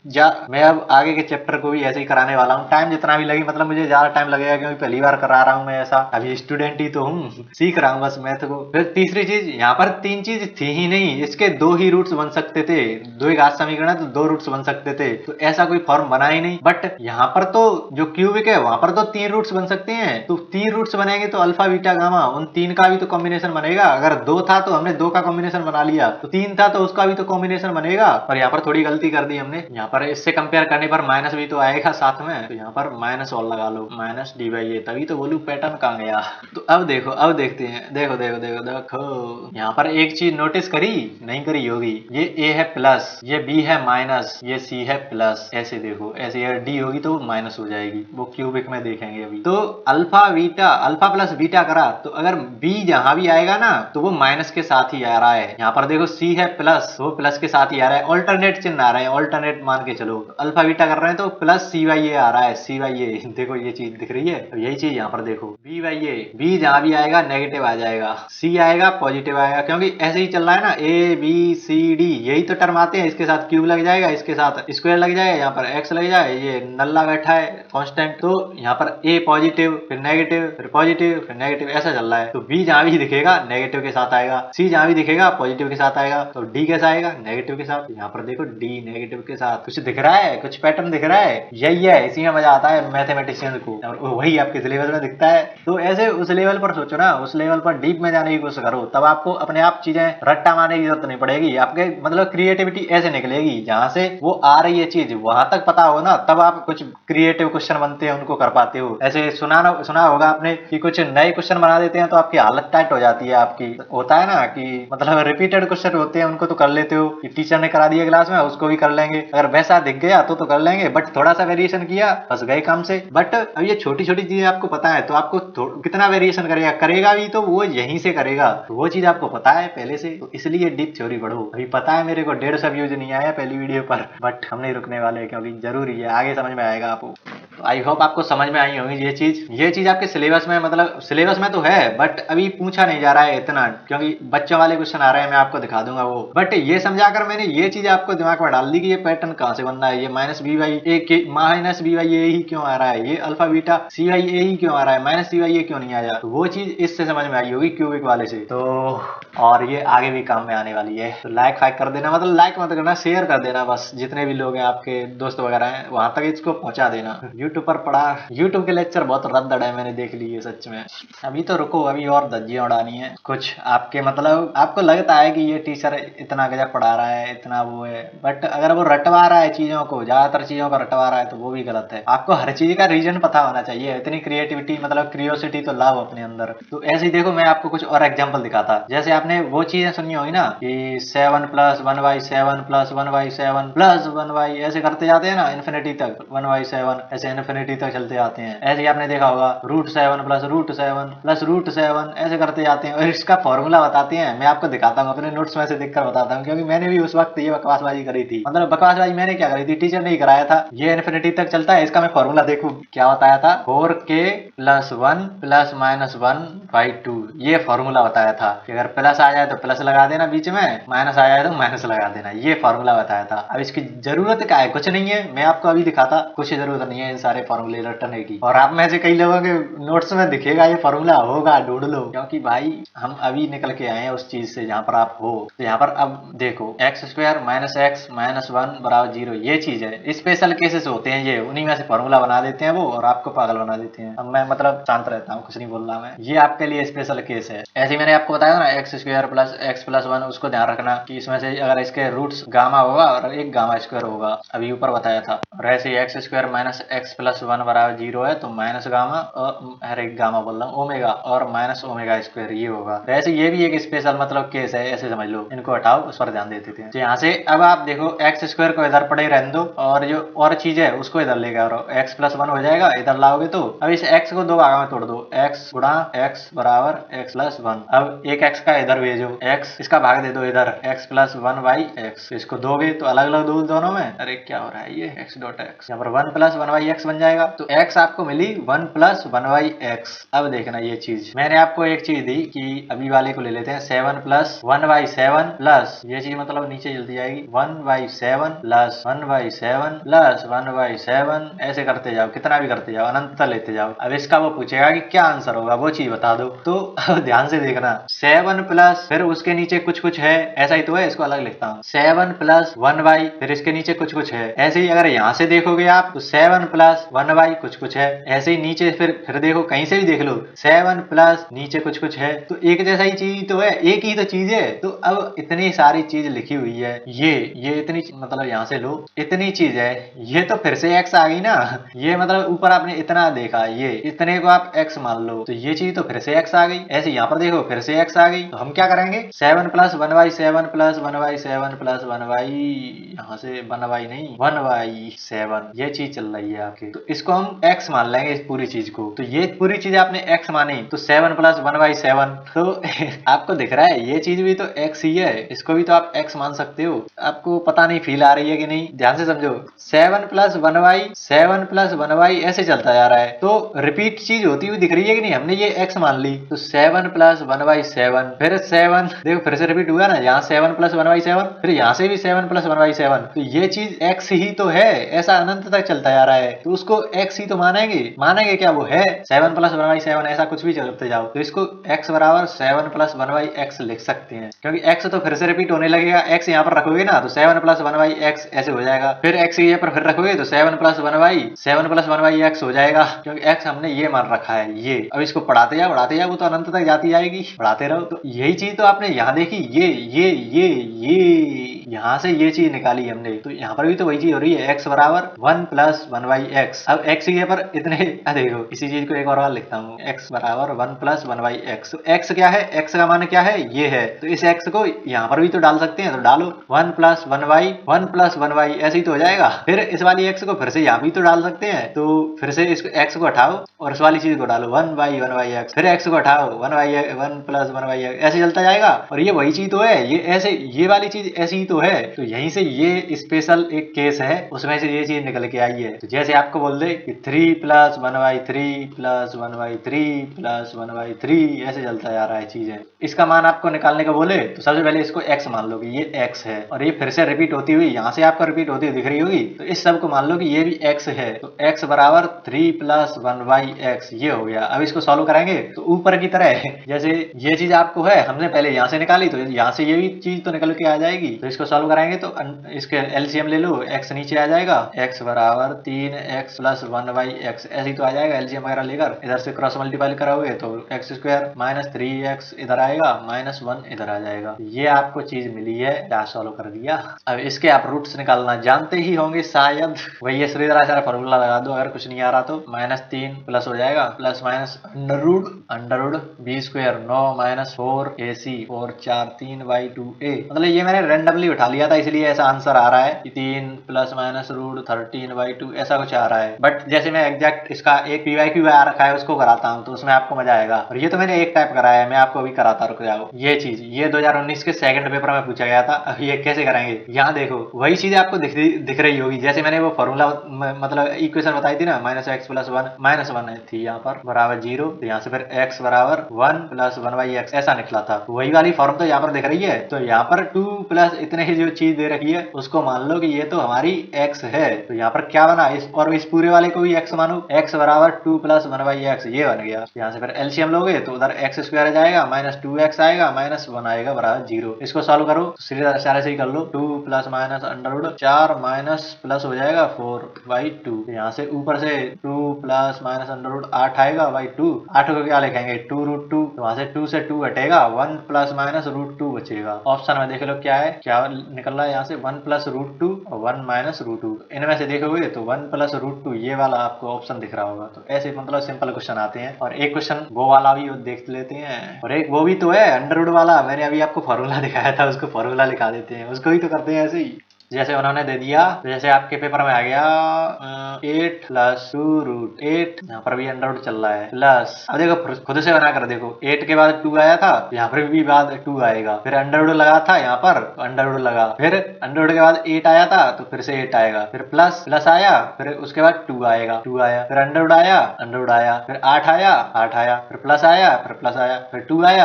अब आगे के चैप्टर को भी ऐसे ही कराने वाला हूँ। टाइम जितना भी लगे, मतलब मुझे ज्यादा टाइम लगेगा क्योंकि पहली बार करा रहा हूँ मैं ऐसा, अभी स्टूडेंट ही तो हूँ, सीख रहा हूँ बस मैथ को। फिर तीसरी चीज, यहाँ पर तीन चीज थी ही नहीं, इसके दो ही रूट्स बन सकते थे, दो ही घात समीकरण है तो दो रूट्स बन सकते थे, तो ऐसा कोई फॉर्म बना ही नहीं। बट यहाँ पर तो जो क्यूबिक है वहां पर तो 3 रूट्स बन सकते हैं, तो 3 रूट्स बनेंगे तो अल्फा बीटा गामा उन 3 का भी तो कॉम्बिनेशन बनेगा। अगर 2 था तो हमने 2 का कॉम्बिनेशन बना लिया, तो 3 था तो उसका भी तो कॉम्बिनेशन बनेगा। और यहाँ पर थोड़ी गलती कर दी हमने, यहाँ पर इससे कंपेयर करने पर माइनस भी तो आएगा साथ में, तो यहाँ पर माइनस और लगा लो, माइनस डी बाई ए, तभी तो बोलू पैटर्न कहाँ गया। तो अब देखो, अब देखते हैं, देखो देखो देखो देखो, यहाँ पर एक चीज नोटिस करी नहीं करी होगी, ये ए है प्लस, ये बी है माइनस, ये सी है प्लस, ऐसे देखो, ऐसे यार डी होगी तो माइनस हो जाएगी, वो क्यूबिक में देखेंगे अभी। तो alpha beta, alpha plus beta करा तो अगर बी जहां भी आएगा ना तो वो माइनस के साथ ही आ रहा है। यहाँ पर देखो सी है प्लस, वो प्लस के साथ ही आ रहा है, ऑल्टरनेट चिन्ह आ रहा है, ऑल्टरनेट मान के चलो। अल्फा बीटा कर रहे हैं तो प्लस सी वाई ए आ रहा है, सी वाई ए, देखो ये चीज दिख रही है। तो यही चीज यहाँ पर देखो, बी वाई ए, बी जहां भी आएगा नेगेटिव आ जाएगा, सी आएगा पॉजिटिव आएगा, क्योंकि ऐसे ही चल रहा है ना, ए बी सी डी यही तो टर्म आते हैं। इसके साथ क्यूब लग जाएगा, इसके साथ स्क्वायर लग जाएगा, यहाँ पर एक्स लग जाए, ये नल्ला बैठा है कांस्टेंट, तो यहाँ पर ए पॉजिटिव फिर नेगेटिव फिर पॉजिटिव फिर नेगेटिव ऐसा चल रहा है। तो बी जहां भी दिखेगा नेगेटिव के साथ आएगा, सी जहां भी दिखेगा पॉजिटिव के साथ आएगा, तो डी कैसा आएगा नेगेटिव के साथ। यहाँ पर देखो डी नेगेटिव के साथ, कुछ दिख रहा है, कुछ पैटर्न दिख रहा है, यही है, इसी में मजा आता है मैथमेटिशियन को, और वही आपके सिलेबस में दिखता है। तो ऐसे उस लेवल पर सोचो ना, उस लेवल पर डीप में जाने की कोशिश करो, तब आपको अपने आप चीजें रट्टा मारने की जरूरत नहीं पड़ेगी, आपके मतलब क्रिएटिविटी ऐसे निकलेगी जहां से वो आ रही है चीज वहां तक पता हो ना, तब आप कुछ क्रिएटिव क्वेश्चन बनते हैं उनको कर पाते हो। ऐसे सुना होगा आपने कि कुछ नए क्वेश्चन बना देते हैं तो आपकी हालत टाइट हो जाती है आपकी, होता है ना कि मतलब रिपीटेड क्वेश्चन होते हैं उनको तो कर लेते हो कि टीचर ने करा दिया क्लास में उसको भी कर लेंगे, अगर वैसा दिख गया तो कर लेंगे, बट थोड़ा सा वेरिएशन किया बस गए काम से। बट अब ये छोटी छोटी चीजें आपको पता है तो आपको कितना वेरिएशन करेगा भी तो वो यहीं से करेगा, तो वो चीज आपको पता है पहले से, तो इसलिए डीप थ्योरी पढ़ो। अभी पता है मेरे को 150 व्यूज नहीं आया पहली वीडियो पर, बट हम नहीं रुकने वाले क्योंकि जरूरी है, आगे समझ में आएगा आपको। तो आई होप आपको समझ में आई होगी ये चीज आपके सिलेबस में, मतलब सिलेबस में तो है बट अभी पूछा नहीं जा रहा है इतना, क्योंकि बच्चों वाले क्वेश्चन आ रहे हैं, मैं आपको दिखा दूंगा वो। बट ये समझाकर मैंने ये चीज आपको दिमाग में डाल दी कि ये पैटर्न कहाँ से बन रहा है, ये माइनस बी वाई ए ही क्यों आ रहा है, ये अल्फा बीटा सी वाई ए ही क्यों आ रहा है, माइनस सी वाई ए क्यों नहीं आया, तो वो चीज इससे समझ में आई होगी क्यूबिक वाले से। तो और ये आगे भी काम में आने वाली है, तो लाइक फाइक कर देना, मतलब लाइक मत करना, शेयर कर देना बस, जितने भी लोग हैं आपके दोस्त वगैरह हैं वहां तक इसको पहुंचा देना। यूट्यूब पर पढ़ा, यूट्यूब के लेक्चर बहुत रद्दड़ है, मैंने देख ली है सच में। अभी तो रुको, अभी और धज्जियां उड़ानी है कुछ आपके, मतलब आपको लगता है कि ये टीचर इतना गजब पढ़ा रहा है, इतना वो है, बट अगर वो रटवा रहा है चीजों को, ज्यादातर चीजों को रटवा रहा है तो वो भी गलत है। आपको हर चीज का रीजन पता होना चाहिए, इतनी क्रिएटिविटी मतलब क्रियोसिटी तो लाओ अपने अंदर। तो ऐसे ही देखो, मैं आपको कुछ और एग्जाम्पल दिखाता, जैसे आपने वो चीजें सुनी होगी ना कि 7 + 1/7 + 1/7 + 1y, ऐसे करते जाते हैं ना इन्फिनिटी तक, 1/7 ऐसे इन्फिनिटी तक चलते जाते हैं। ऐसे ही आपने देखा होगा √7 + √7 + √7 ऐसे करते जाते हैं, और इसका फॉर्मूला बताते हैं। मैं आपको दिखाता हूँ, अपने नोट्स में से देखकर बताता हूँ, क्योंकि मैंने भी उस वक्त ये बकवासबाजी करी थी। मतलब बकवासबाजी मैंने क्या करी थी, टीचर ने ही कराया था, ये इन्फिनिटी तक चलता है, इसका मैं फॉर्मूला देखूं क्या बताया था, 4k + 1 + -1/2, ये फॉर्मूला बताया था कि अगर प्लस आ जाए तो प्लस लगा देना बीच में, माइनस आ जाए तो माइनस लगा देना, ये फॉर्मूला बताया था। अब इसकी जरूरत क्या है, कुछ नहीं है, मैं आपको अभी दिखाता, कुछ जरूरत नहीं है इन सारे फॉर्मूले रटने की। और आप में से कई लोगों के नोट्स में दिखेगा ये फॉर्मूला, होगा ढूंढ लो, क्योंकि भाई हम अभी निकल के आए हैं उस चीज से जहां पर आप हो। तो यहाँ पर अब देखो x² - x - 1 = 0, ये चीज है, स्पेशल केसेस होते हैं ये, उन्हीं में से फॉर्मूला बना देते हैं वो, और आपको पागल बना देते हैं। अब मैं मतलब शांत रहता हूँ, कुछ नहीं बोल रहा मैं, ये आपके लिए स्पेशल केस है। ऐसे मैंने आपको बताया ना x² + x + 1, उसको ध्यान रखना कि इसमें से अगर इसके रूट्स गामा होगा और एक गामा स्क्वायर होगा, अभी ऊपर बताया था। और ऐसे x² - x + 1 = 0 है तो माइनस गामा, और हर एक गामा बोल रहा हूँ, ओमेगा और -ओमेगा² ये होगा। तो ऐसे ये भी एक स्पेशल मतलब केस है, ऐसे समझ लो, इनको हटाओ, उस पर ध्यान देते थे। तो यहाँ से अब आप देखो x² को इधर पड़े रहने दो, और जो और चीज है उसको इधर लेके आओ, x + 1 हो जाएगा, इधर लाओगे तो अब इस x को 2 भागों में तोड़ दो, x × x = x + 1। अब एक x का इधर भेजो, x इसका भाग दे दो इधर, x + 1/x, इसको दोगे तो अलग अलग दो दोनों में, अरे क्या हो रहा है ये x.x, यहाँ पर 1 + 1/x बन जाएगा। तो x आपको मिली 1 + 1/x। अब देखना ये चीज मैंने आपको एक चीज दी कि अभी वाले को ले लेते हैं, 7 + 1/7 प्लस ये चीज मतलब नीचे जल्दी जाएगी, 1/7 + 1/7 + 1/7, ऐसे करते जाओ, कितना भी करते जाओ, अनंत लेते जाओ। अब इसका वो पूछेगा कि क्या आंसर होगा, वो चीज बता दो। तो ध्यान से देखना, 7 प्लस फिर उसके नीचे कुछ कुछ है, ऐसा ही तो है, इसको अलग लिखता हूँ, 7 + 1/, फिर इसके नीचे कुछ कुछ है। ऐसे ही अगर यहाँ से देखोगे आप तो 7 + प्लस 1y कुछ कुछ है। ऐसे ही नीचे फिर देखो कहीं से भी देख लो 7 प्लस नीचे कुछ कुछ है, तो एक जैसा ही चीज तो है, एक ही तो चीज है। तो अब इतनी सारी चीज लिखी हुई है, ये इतनी मतलब यहाँ से लो इतनी चीज है, ये तो फिर से x आ गई ना। ये मतलब ऊपर आपने इतना देखा, ये इतने को आप x मान लो, तो ये चीज तो फिर से x आ गई। ऐसे यहाँ पर देखो फिर से x आ गई, तो हम क्या करेंगे 7 plus 1y 7 plus 1y 7 plus 1y, यहाँ से 1y नहीं 1y 7, ये चीज चल रही है आपकी, तो इसको हम x मान लेंगे इस पूरी चीज को। तो ये पूरी चीज आपने x मानी, तो 7 प्लस 1y 7, तो आपको दिख रहा है ये चीज भी तो x ही है, इसको भी तो आप x मान सकते हो। आपको पता नहीं फील आ रही है कि नहीं, ध्यान से समझो। 7 प्लस 1y 7 प्लस 1y ऐसे चलता जा रहा है, तो रिपीट चीज होती हुई दिख रही है कि नहीं। हमने ये x मान ली, तो 7 प्लस 1y 7, फिर 7 देखो फिर से रिपीट हुआ ना, यहाँ 7 प्लस 1y 7, फिर यहाँ से भी 7 प्लस 1y 7, तो ये चीज x ही तो है, ऐसा अनंत तक चलता जा रहा है, तो उसको x ही तो मानेंगे क्या, वो है 7 प्लस 1y 7, ऐसा कुछ भी चलते जाओ, तो इसको x बराबर 7 प्लस 1y x लिख सकते हैं, क्योंकि x तो फिर से रिपीट होने लगेगा। x यहाँ पर रखोगे ना तो 7 प्लस 1y x ऐसे हो जाएगा, फिर x यहाँ पर फिर रखोगे तो 7 प्लस 1y x हो जाएगा, क्योंकि x हमने ये मान रखा है ये। अब इसको पढ़ाते जाओ वो तो अनंत तक जाती जाएगी, पढ़ाते रहो। तो यही चीज तो आपने यहाँ देखी, ये यहाँ से ये चीज निकाली हमने, तो यहाँ पर भी तो वही चीज हो रही है, x बराबर 1 प्लस 1y x। अब x यहाँ पर इतने देखो इसी चीज को एक और लिखता हूँ, x बराबर 1 प्लस 1y x। तो x क्या है, x का मान क्या है, ये है, तो इस x को यहाँ पर भी तो डाल सकते हैं, तो डालो 1 प्लस 1y ऐसे ही तो हो जाएगा। फिर इस वाली x को फिर से यहाँ भी तो डाल सकते हैं, तो फिर से इस x को हटाओ और इस वाली चीज को डालो 1y x, फिर x को हटाओ 1 प्लस 1y x, ऐसे चलता जाएगा। और ये वही चीज तो है, ये ऐसे ये वाली चीज ऐसी ही तो है। तो यहीं से ये स्पेशल एक केस है, उसमें से ये चीज निकल के आई है। तो जैसे आपको बोल दे कि 3 plus 1y 3 plus 1y 3 plus 1y 3, ऐसे चलता जा रहा है चीजें। इसका मान आपको निकालने को बोले तो सबसे पहले इसको x मान लो कि ये x है, और ये फिर से रिपीट होती हुई यहाँ से आपको रिपीट होती हुई दिख रही होगी, तो इस सब को मान लो कि ये भी x है। तो x बराबर 3 प्लस 1y x, ये हो गया। अब इसको सॉल्व करेंगे तो ऊपर की तरह जैसे ये चीज आपको है, हमने पहले यहाँ से निकाली, तो यहाँ से ये भी चीज तो निकल के आ जाएगी। तो इसको सॉल्व करेंगे तो इसके एलसीएम ले लो, x नीचे आ जाएगा, x बराबर 3x प्लस 1y x, ऐसे ही तो आ जाएगा। एलसीएम वगैरह लेकर इधर से क्रॉस मल्टीप्लाई कराओगे तो x स्क्वायर माइनस 3x इधर आएगा, माइनस 1 इधर आ जाएगा। ये आपको चीज मिली है, क्या सॉल्व कर दिया। अब इसके आप रूट्स निकालना जानते ही होंगे शायद, वही है श्रीधराचार्य फार्मूला लगा दो, अगर कुछ नहीं आ रहा तो -3 प्लस हो जाएगा, plus minus under root b square 9 minus 4ac 4 4 3/2a। मतलब ये मैंने रेंडमली उठा लिया था, इसलिए ऐसा आंसर आ रहा है कि 3 प्लस माइनस रूट 13/2 ऐसा कुछ आ रहा है। बट जैसे मैं एग्जैक्ट इसका एक PYQ आ रखा है उसको कराता हूँ, तो उसमें आपको मजा आएगा। और ये तो मैंने एक टाइप कराया है, मैं आपको अभी कराता, रुक जाओ। ये चीज ये 2019 के सेकंड पेपर में पूछा गया था। अब ये कैसे कराएंगे, यहाँ देखो वही चीज आपको दिख रही होगी, जैसे मैंने वो फॉर्मूला मतलब इक्वेशन बताई थी ना, -x प्लस 1 -1 थी यहाँ पर बराबर 0, तो यहाँ से फिर x बराबर 1 प्लस 1y x ऐसा निकला था। वही वाली फॉर्म तो यहाँ पर दिख रही है। तो यहाँ पर 2 प्लस इतने ही जो चीज दे रखी है उसको मान लो कि ये तो हमारी x है। तो यहाँ पर क्या बना, इस पूरे वाले को भी x मानो, x बराबर 2 प्लस 1y x, ये बन गया। यहाँ से फिर एलसीएम लोगे तो उधर x स्क्वायर आ जाएगा, -2x आएगा, -1 आएगा बराबर 0। इसको सॉल्व करो तो सीधे इशारे से ही कर लो, 2 plus minus under root 4 minus plus हो जाएगा 4/2। यहाँ से ऊपर से 2 प्लस माइनस अंडर रूट 8 आएगा बाई 2, 8 को क्या लिखेंगे 2√2, तो वहां से 2 से 2 हटेगा, 1 प्लस माइनस √2 बचेगा। ऑप्शन में देख लो क्या है, क्या निकल रहा है यहाँ से 1 प्लस √2 और 1 माइनस √2। इनमें से देखोगे तो 1 प्लस √2 ये वाला आपको ऑप्शन दिख रहा होगा। तो ऐसे मतलब सिंपल क्वेश्चन आते हैं। और एक क्वेश्चन वो वाला भी देख लेते हैं, और एक वो भी तो है अंडर रूट वाला, मैंने अभी आपको फॉर्मूला दिखाया था, उसको फॉर्मूला लिखा देते हैं, उसको ही तो करते हैं ऐसे ही जैसे उन्होंने दे दिया। जैसे आपके पेपर में आ गया 8 प्लस 2√8, यहाँ पर भी अंडर रूट चल रहा है, प्लस अब देखो खुद से बना कर देखो, 8 के बाद 2 आया था, यहाँ पर भी बाद 2 आएगा, फिर अंडर रूट लगा था यहाँ पर, अंडर रूट लगा, फिर अंडर रूट के बाद 8 आया था तो फिर से 8 आएगा, फिर प्लस आया, फिर उसके बाद 2 आएगा, 2 आया, फिर अंडर रूट आया, फिर 8 आया, फिर प्लस आया, फिर 2 आया,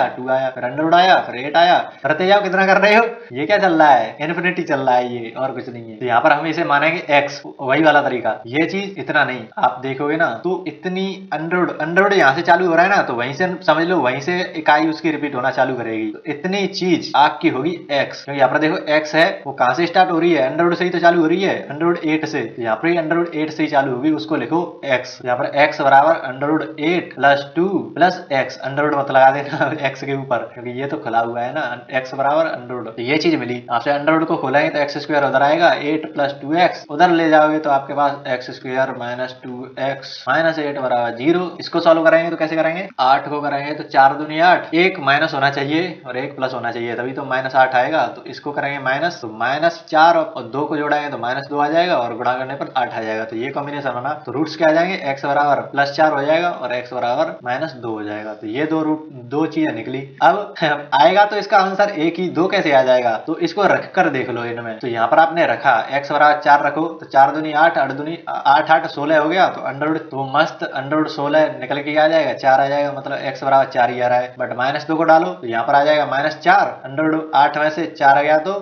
फिर अंडर रूट आया, फिर 8 आया। करते जाओ, कितना कर रहे हो, ये क्या चल रहा है, इन्फिनिटी चल रहा है ये। और कुछ नहीं है। तो यहाँ पर हम इसे मानेंगे x, वही वाला तरीका। ये चीज इतना नहीं, आप देखोगे ना तो इतनी अंडरवुड यहाँ से चालू हो रहा है ना, तो वहीं से समझ लो, वहीं से इकाई उसकी रिपीट होना चालू करेगी। तो इतनी चीज आपकी होगी x, क्योंकि यहाँ पर देखो x है वो कहाँ से स्टार्ट हो रही है, अंडरवुड से ही तो चालू हो रही है, अंडरवुड 8 से। तो यहाँ पर अंडरवुड 8 से ही चालू होगी, उसको लिखो x। यहाँ पर x बराबर underwood 8 plus 2 plus x, underwood मत लगा देना x के ऊपर, क्योंकि ये तो खुला हुआ है ना, x बराबर अंडरवुड। तो ये चीज मिली आपसे, अंडरवुड को खोलेंगे तो x स्क्वायर उधर आएगा, 8 प्लस 2x उधर ले जाओगे तो आपके पास x square minus 2x minus 8 बराबर 0। इसको सॉल्व करेंगे तो कैसे करेंगे, 8 को करेंगे तो 4 दूनी 8, एक माइनस होना चाहिए और एक प्लस होना चाहिए, तभी तो माइनस 8 आएगा। तो इसको करेंगे माइनस, तो माइनस 4 और 2 को जोड़ाएंगे तो माइनस 2 आ जाएगा और गुणा करने पर 8 आ जाएगा। तो ये कॉम्बिनेशन बना। तो रूट्स क्या आ जाएंगे, x बराबर प्लस 4 हो जाएगा और x बराबर माइनस 2 हो जाएगा। तो ये दो चीजें निकली। अब आएगा तो इसका आंसर एक ही, 2 कैसे आ जाएगा, तो इसको रख कर देख लो इनमें। तो यहाँ पर आपने रखा x बराबर 4 रखो, तो 4 दूनी 8, 8 दूनी 8, 8 16 हो गया। तो अंडरवुड तो मस्त अंडरवुड 16 निकल के आ जाएगा, 4 आ जाएगा, मतलब x बराबर 4 ही आ रहा है। बट माइनस 2 को डालो तो यहाँ पर आ जाएगा माइनस 4, अंडरवुड 8 में से 4 आ गया तो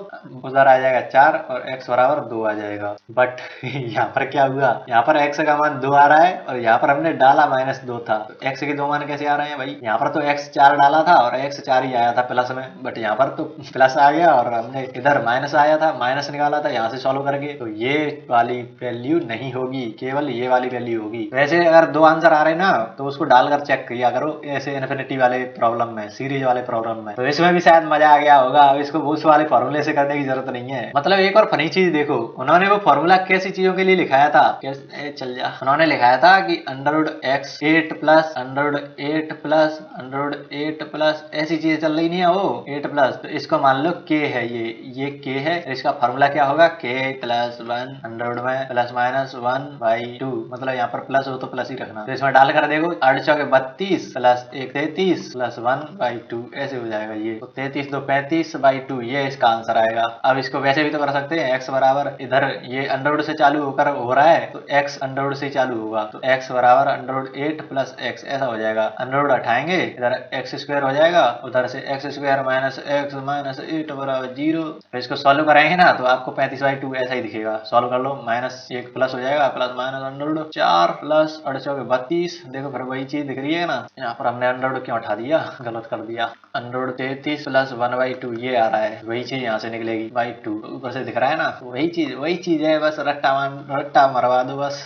उधर आ जाएगा 4 और x बराबर 2 आ जाएगा। बट यहाँ पर क्या हुआ, यहाँ पर x का मान 2 आ रहा है और यहाँ पर हमने डाला माइनस 2 था। तो x के 2 मान कैसे आ रहे हैं भाई, यहाँ पर तो x 4 डाला था और x 4 ही आया था प्लस में, बट यहाँ पर तो प्लस आ गया और हमने इधर माइनस आया था, माइनस निकाला था यहाँ से सॉल्व करके। तो ये वाली वैल्यू नहीं होगी, केवल ये वाली वैल्यू होगी। वैसे अगर 2 आंसर आ रहे ना तो उसको डालकर चेक किया करो, ऐसे इन्फिनिटी वाले प्रॉब्लम में, सीरीज वाले प्रॉब्लम में। तो इसमें भी शायद मजा आ गया होगा। अब इसको उस वाले फॉर्मूले से करने की जरूरत नहीं है। मतलब एक और फनी चीज देखो, उन्होंने वो फॉर्मूला कैसी चीजों के लिए लिखाया था, चल जा, उन्होंने लिखाया था कि underwood x 8 plus underwood 8 plus underwood 8 plus, ऐसी चीजें चल रही नहीं है वो 8 प्लस। तो इसको मान लो k है, ये k है, इसका फॉर्मूला क्या होगा, k प्लस 1 अंडरवुड में प्लस माइनस 1 बाई 2, मतलब यहाँ पर प्लस हो तो प्लस ही रखना। तो इसमें डाल कर देखो, 8 चौके 32 प्लस 1 33 प्लस 1 बाई 2, ऐसे हो जाएगा ये। तो 33 2 35 बाई 2, ये इसका आंसर आएगा। अब इसको वैसे भी तो कर सकते हैं, x बराबर इधर ये अंडरवुड से चालू होकर हो रहा है तो x अंडरवुड से चालू होगा, तो x बराबर अंडरवुड 8 प्लस x, ऐसा हो जाएगा। अंडरवुड हटाएंगे, इधर x स्क्वायर हो जाएगा, उधर से x square minus x minus 8 बराबर 0। तो इसको सॉल्व कराएंगे ना तो आपको 35 बाई 2 ऐसा ही दिखेगा। सॉल्व कर लो, माइनस 1 प्लस हो जाएगा, प्लस माइनस अंडरवुड 4 प्लस 8 चौके 32, देखो फिर वही चीज दिख रही है ना। यहाँ पर हमने अंडरवुड क्यों उठा दिया, गलत कर दिया। अंडरवुड 33 प्लस 1 बाई 2 ये आ रहा है, वही चीज यहाँ से निकलेगी बाई 2, ऊपर से दिख रहा है ना, वही चीज है, बस रट्टा मरवा दो बस।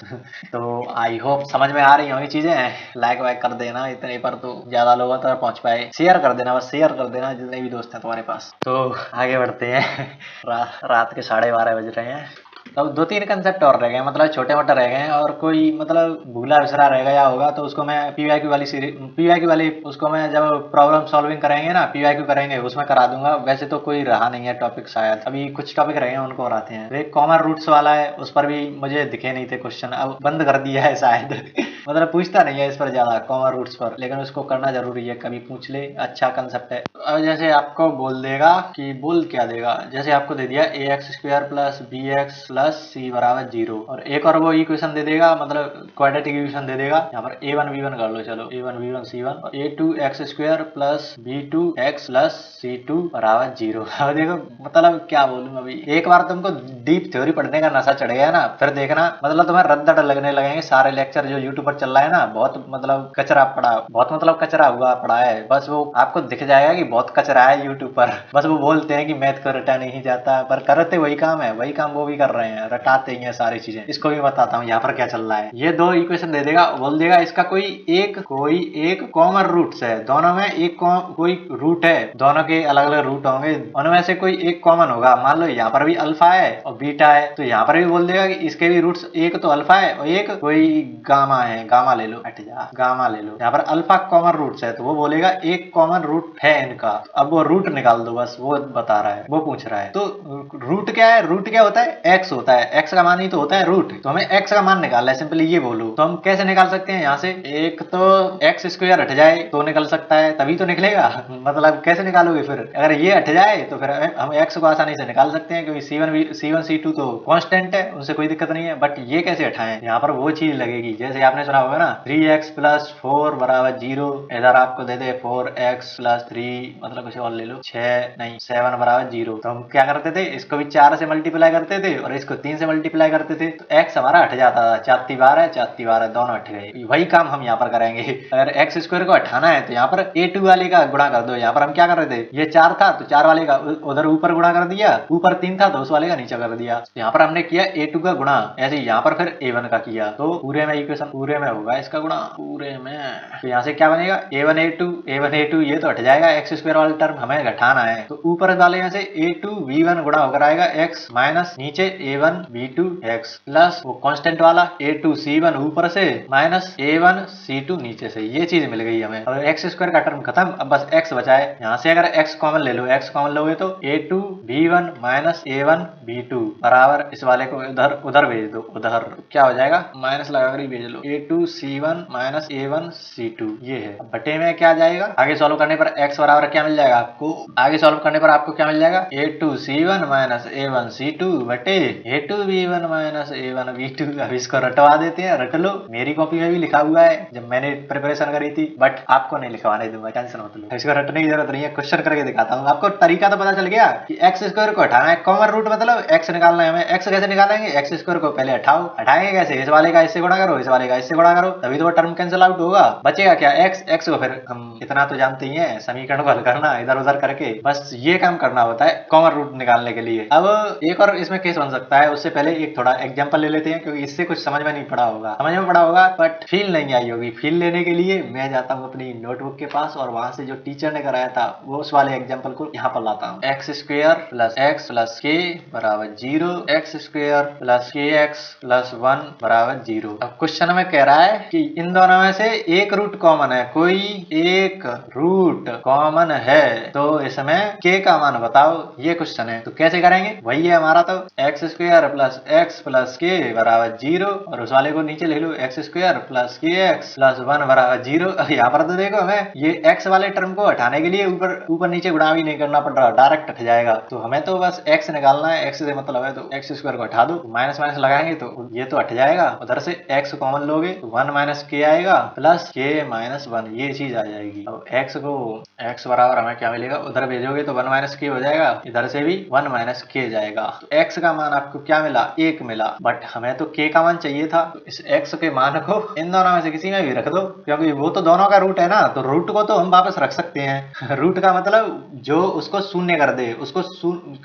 तो आई होप समझ में आ रही होंगी चीजें। लाइक वाइक कर देना, इतने पर तो ज्यादा लोगों तक पहुंच पाए। शेयर कर देना, बस शेयर कर देना जितने भी दोस्त हैं तुम्हारे पास। तो आगे बढ़ते हैं। रात के 12:30 बज रहे हैं। अब 2-3 कंसेप्ट और रह गए, मतलब छोटे मोटे रह गए, और कोई मतलब भूला विसरा रह गया होगा तो उसको मैं पीवाईक्यू वाली सीरीज, पीवाईक्यू वाली उसको मैं जब प्रॉब्लम सॉल्विंग करेंगे ना, पीवाईक्यू करेंगे उसमें करा दूंगा। वैसे तो कोई रहा नहीं है टॉपिक, शायद अभी कुछ टॉपिक रहे हैं उनको कराते हैं। एक कॉमन रूट्स वाला है, उस पर भी मुझे दिखे नहीं थे क्वेश्चन, अब बंद कर दिया है शायद। मतलब पूछता नहीं है इस पर ज्यादा, कॉमन रूट्स पर, लेकिन उसको करना जरूरी है, कभी पूछ ले, अच्छा कंसेप्ट है। अब जैसे आपको बोल देगा कि बोल क्या देगा, जैसे आपको दे दिया ax square plus bx plus c बराबर 0, और एक और वो इक्वेशन दे देगा, मतलब क्वाड्रेटिक इक्वेशन दे देगा। यहाँ पर a1 b1 कर लो, चलो a1 b1 c1 और a2x square plus b2x plus c2 बराबर 0। अब देखो मतलब क्या बोलूं, अभी एक बार तुमको डीप थ्योरी पढ़ने का नशा चढ़ गया ना, फिर देखना मतलब तुम्हें रद्दड़ लगने लगेंगे सारे लेक्चर जो यूट्यूब पर चल रहा है ना। बहुत मतलब कचरा पड़ा, बहुत मतलब कचरा हुआ पड़ा है, बस वो आपको दिख जाएगा कि बहुत कचरा है यूट्यूब पर। बस वो बोलते हैं कि मैथ को रटा नहीं जाता, पर करते वही काम है, वही काम वो भी कर रहे हैं, रटाते ही हैं सारी चीजें। इसको भी बताता हूँ यहाँ पर क्या चल रहा है। ये दो इक्वेशन दे देगा, बोल देगा इसका कोई एक कॉमन रूट्स है, दोनों में एक कोई रूट है, दोनों के अलग अलग रूट होंगे, उनमें से कोई एक कॉमन होगा। मान लो यहाँ पर भी अल्फा है और बीटा है, तो यहाँ पर भी बोल देगा कि इसके भी रूट्स, एक तो अल्फा है और एक कोई गामा है, गामा ले लो, हट जा, गामा ले लो। यहाँ पर अल्फा कॉमन रूट्स है तो वो बोलेगा एक कॉमन रूट है इनका, अब वो रूट निकाल दो, बस वो बता रहा है, वो पूछ रहा है। तो रूट क्या है, रूट क्या होता है, एक्स होता है, एक्स का मान ही तो होता है रूट, तो हमें एक्स का मान निकालना है, सिंपली ये बोलो। तो हम कैसे निकाल सकते हैं यहाँ से, एक तो एक्स स्क्वायर हट जाए तो निकल सकता है, तभी तो निकलेगा। मतलब कैसे निकालोगे फिर, अगर ये हट जाए तो फिर हम एक्स को आसानी से निकाल सकते हैं, क्योंकि C1 C2 तो कांस्टेंट है, उनसे कोई दिक्कत नहीं है। बट ये कैसे हटाएं, यहाँ पर वो चीज लगेगी जैसे आपने सुना होगा ना 3x + 4 = 0, इधर आपको दे दे 4x + 3, मतलब कुछ और ले लो 6 नहीं 7 = 0। तो हम क्या करते थे, इसको भी 4 से मल्टीप्लाई करते थे और इसको 3 से मल्टीप्लाई करते थे, तो x हमारा हट जाता था, 4 12 12 दोनों हट गए। वही काम हम यहाँ पर करेंगे। अगर एक्स स्क्वायर को हटाना है तो यहाँ पर a2 वाले का गुणा कर दो। यहाँ पर हम क्या कर रहे थे, ये 4 था तो 4 वाले का उधर ऊपर गुणा कर दिया, ऊपर 3 था तो उस वाले का नीचे कर दिया। यहाँ पर हमने किया a2 का गुणा, ऐसे यहाँ पर फिर a1 का किया, तो पूरे में इक्वेशन पूरे में होगा इसका गुणा पूरे में। तो यहाँ से क्या बनेगा, a1 a2 ये तो हट जाएगा, एक्स स्क्वायर वाला टर्म हमें घटाना है, तो ऊपर वाले में से a2 b1 गुणा होकर आएगा x माइनस नीचे a1 b2 x प्लस वो कांस्टेंट वाला a2 c1 ऊपर से माइनस a1 c2 नीचे से। ये चीज मिल गई हमें, और एक्स स्क्वायर का टर्म खत्म, अब बस x बचा है। यहाँ से अगर x कॉमन ले लो, x कॉमन लोगे तो a2 b1 minus a1 b2 बराबर इस वाले को उधर उधर भेज दो, उधर क्या हो जाएगा, माइनस लगाकर ही भेज लो, a2 c1 minus a1 c2 ये है। अब बटे में क्या जाएगा, आगे सॉल्व करने पर x बराबर क्या मिल जाएगा आपको, आगे सॉल्व करने पर आपको क्या मिल जाएगा, a2 c1 minus a1 c2 बटे a2 b1 minus a1 b2। अब इसको रटवा देते हैं, रट लो, मेरी कॉपी में भी लिखा हुआ है जब मैंने प्रिपरेशन करी थी, बट आपको नहीं लिखवाने दूंगा, टेंशन मत लो, इसको रटने की जरूरत नहीं है, क्वेश्चन करके दिखाता हूँ आपको। तरीका तो पता चल गया कि एक्स स्क्वायर को हटाना है, कॉमन रूट मतलब एक्स निकालना है हमें। एक्स कैसे निकालेंगे, एक्स स्क्वायर को पहले हटाओ, हटाएंगे कैसे, इस वाले का इससे गुणा करो, इस वाले का इससे गुणा करो, तभी तो वो टर्म कैंसिल आउट होगा, बचेगा क्या एक्स। एक्स को फिर हम इतना तो जानते ही हैं, समीकरण को हल करना इधर उधर करके, बस ये काम करना होता है कॉमन रूट निकालने के लिए। अब एक और इसमें केस बन सकता है, उससे पहले एक थोड़ा एग्जांपल ले लेते हैं, क्योंकि इससे कुछ समझ में नहीं पड़ा होगा, समझ में पड़ा होगा बट फील नहीं आई होगी। फील लेने के लिए मैं जाता हूँ अपनी नोटबुक के पास और वहां से जो टीचर ने कराया था वो उस वाले एग्जांपल को यहाँ पर लाता हूँ। X square plus x plus के बराबर 0, एक्स स्क्वायर प्लस के एक्स प्लस 1 बराबर 0। अब क्वेश्चन में कह रहा है कि इन दोनों में से एक रूट कॉमन है, कोई एक रूट कॉमन है, तो इसमें के का मान बताओ, ये क्वेश्चन है। तो कैसे करेंगे, वही है हमारा, तो x square plus x plus के बराबर 0 और उस वाले को नीचे ले लो, एक्स स्क्वायर प्लस के एक्स प्लस 1 बराबर 0। यहाँ पर तो देखो हमें ये एक्स वाले टर्म को हटाने के लिए ऊपर नीचे गुणा भी नहीं करना पड़ रहा, डायरेक्ट हट जाएगा। तो हमें तो बस एक्स निकालना है, एक्स से मतलब है, तो एक्स स्क्वायर को हटा दो, माइनस माइनस लगाएंगे तो ये तो हट जाएगा, उधर से एक्स कॉमन लोगे तो 1 माइनस के आएगा प्लस के माइनस 1, ये चीज आ जाएगी। अब एक्स को एक्स बराबर हमें क्या मिलेगा, उधर भेजोगे तो 1 माइनस के हो जाएगा, इधर से भी 1 माइनस के जाएगा। तो एक्स का मान आपको क्या मिला, 1 मिला, बट हमें तो के का मान चाहिए था, तो इस एक्स के मान को इन दोनों में से किसी में भी रख दो, क्योंकि वो तो दोनों का रूट है ना, तो रूट को तो हम वापस रख सकते हैं। रूट का मतलब जो उसको शून्य कर दे, उसको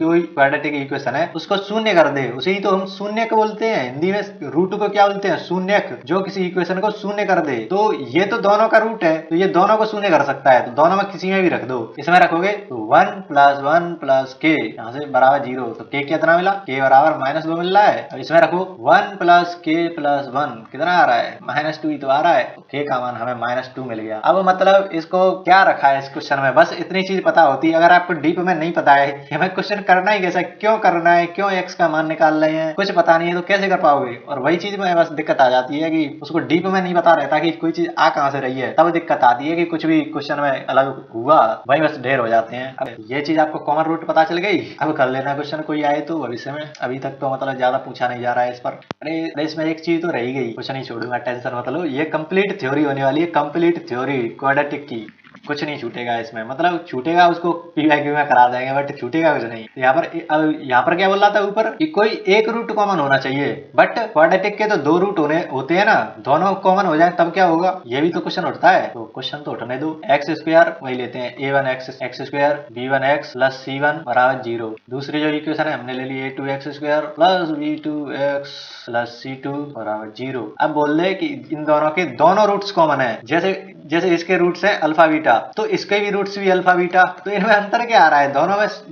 कोई क्वाड्रेटिक इक्वेशन है उसको शून्य कर दे, उसे ही तो हम शून्य को बोलते हैं हिंदी में, रूट को क्या बोलते हैं, शून्यक। जो किसी इक्वेशन को शून्य कर दे, तो ये तो दोनों का रूट है, तो ये दोनों को शून्य कर सकता है, तो दोनों में किसी में भी रख दो। इसमें रखोगे तो 1 + 1 + के यहाँ से बराबर 0, तो के कितना मिला, के बराबर -2 मिल रहा है। अब इसमें रखो 1 + k + 1 कितना आ रहा है, -2 ही तो आ रहा है, तो के का मान हमें -2 मिल गया। अब मतलब इसको क्या रखा है इस क्वेश्चन में, बस इतनी चीज पता होती। अगर आपको डीप में नहीं पता है कि हमें क्वेश्चन करना ही कैसा, क्यों करना है, क्यों एक्स का मान निकाल रहे हैं, कुछ पता नहीं है तो कैसे कर पाओगे। और वही चीज में बस दिक्कत आ जाती है कि उसको डीप में नहीं पता रहता कि कोई चीज आ कहां से रही है, तब दिक्कत आती है कि कुछ भी क्वेश्चन में अलग हुआ, वही बस ढेर हो जाते हैं। अब ये चीज आपको कॉमन रूट पता चल गई, अब कर लेना क्वेश्चन कोई आए तो भविष्य में। अभी तक तो मतलब ज्यादा पूछा नहीं जा रहा है इस पर। अरे इसमें एक चीज तो रह गई, कुछ नहीं छोड़ूंगा, टेंशन मत लो, ये कंप्लीट थ्योरी होने वाली है, कंप्लीट थ्योरी क्वाड्रेटिक की, कुछ नहीं छूटेगा इसमें, मतलब छूटेगा उसको पीवाईक्यू में करा देंगे बट छूटेगा कुछ नहीं। यहाँ पर अब यहाँ पर क्या बोल रहा था ऊपर कि कोई एक रूट कॉमन होना चाहिए, बट क्वाड्रेटिक के तो 2 रूट होते हैं ना, दोनों कॉमन हो जाए तब क्या होगा, ये भी तो क्वेश्चन उठता है। तो क्वेश्चन तो उठने दो, एक्स स्क्वायर वही लेते हैं, a1x x square b1x plus c1 बराबर 0। दूसरी जो इक्वेशन है हमने ले ली a2x square plus b2x plus c2 बराबर 0। अब बोल दे कि इन दोनों के दोनों रूट्स कॉमन है, जैसे जैसे इसके रूट्स हैं अल्फा बीटा, तो इसके भी रूट्स भी अल्फा बीटा, तो इनमें अंतर क्या आ रहा है?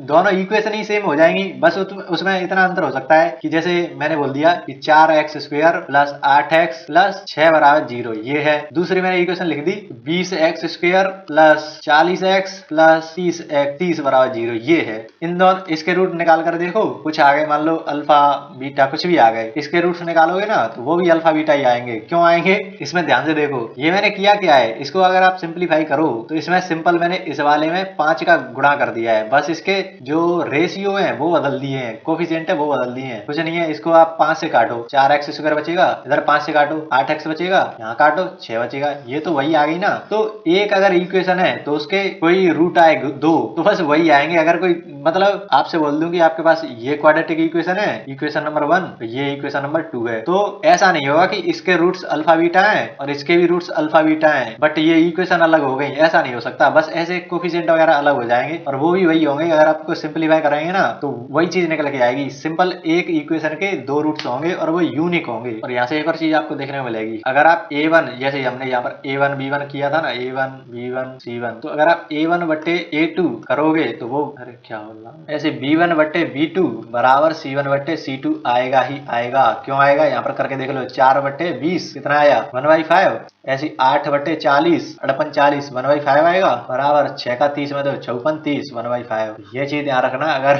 दोनों इक्वेशन ही सेम हो जाएंगी, बस उसमें इतना अंतर हो सकता है कि जैसे मैंने बोल दिया कि 4x² प्लस 8x प्लस 6 बराबर 0, ये है। दूसरी मैंने इक्वेशन लिख दी 20x² प्लस 40x प्लस 30 बराबर 0, ये है। इन दोनों इसके रूट निकाल कर देखो, कुछ आ गए, मान लो अल्फा बीटा कुछ भी आ गए, इसके रूट्स निकालोगे ना तो वो भी अल्फा बीटा ही आएंगे। क्यों आएंगे? इसमें ध्यान से देखो, ये मैंने किया क्या है, इसको अगर आप सिंप्लीफाई करो तो इसमें सिंपल मैंने इस वाले में 5 का गुणा कर दिया है, बस इसके जो रेशियो है वो बदल दिए हैं, कोफिशिएंट है वो बदल दिए हैं, कुछ नहीं है। इसको आप 5 से काटो, 4x² बचेगा, इधर 5 से काटो 8x बचेगा, यहाँ काटो 6 बचेगा, ये तो वही आ गई ना। तो एक अगर इक्वेशन है तो उसके कोई रूट आए 2 तो बस वही आएंगे। अगर कोई मतलब आपसे बोल दूं कि आपके पास ये क्वाड्रेटिक इक्वेशन है, इक्वेशन नंबर 1, तो ये इक्वेशन नंबर 2 है, तो ऐसा नहीं होगा कि इसके रूट्स अल्फा बीटा हैं और इसके भी रूट्स अल्फा बीटा हैं बट ये इक्वेशन अलग हो गई, ऐसा नहीं हो सकता। बस ऐसे कोफिशिएंट वगैरह अलग हो जाएंगे और वो भी वही होंगे। अगर आपको सिंप्लीफाई कराएंगे ना तो वही चीज निकल के आएगी, सिंपल एक इक्वेशन के 2 रूट्स होंगे और वो यूनिक होंगे। और यहाँ से एक और चीज आपको देखने को मिलेगी, अगर आप a1 जैसे हमने यहाँ पर a1 b1 किया था ना, a1 b1 c1, तो अगर आप a1 बट्टे a2 करोगे तो वो, अरे क्या बोल रहा हूँ, ऐसे b1 बट्टे b2 बराबर c1 बट्टे c2 आएगा ही आएगा। क्यों आएगा? यहाँ पर करके देख लो, 4 बट्टे 20 कितना आया? 1/5। ऐसी 8 बट्टे 40 अड़पन 40 1/5 आएगा, बराबर 6 का 30 में तो 54 30 1/5। ये चीज ध्यान रखना, अगर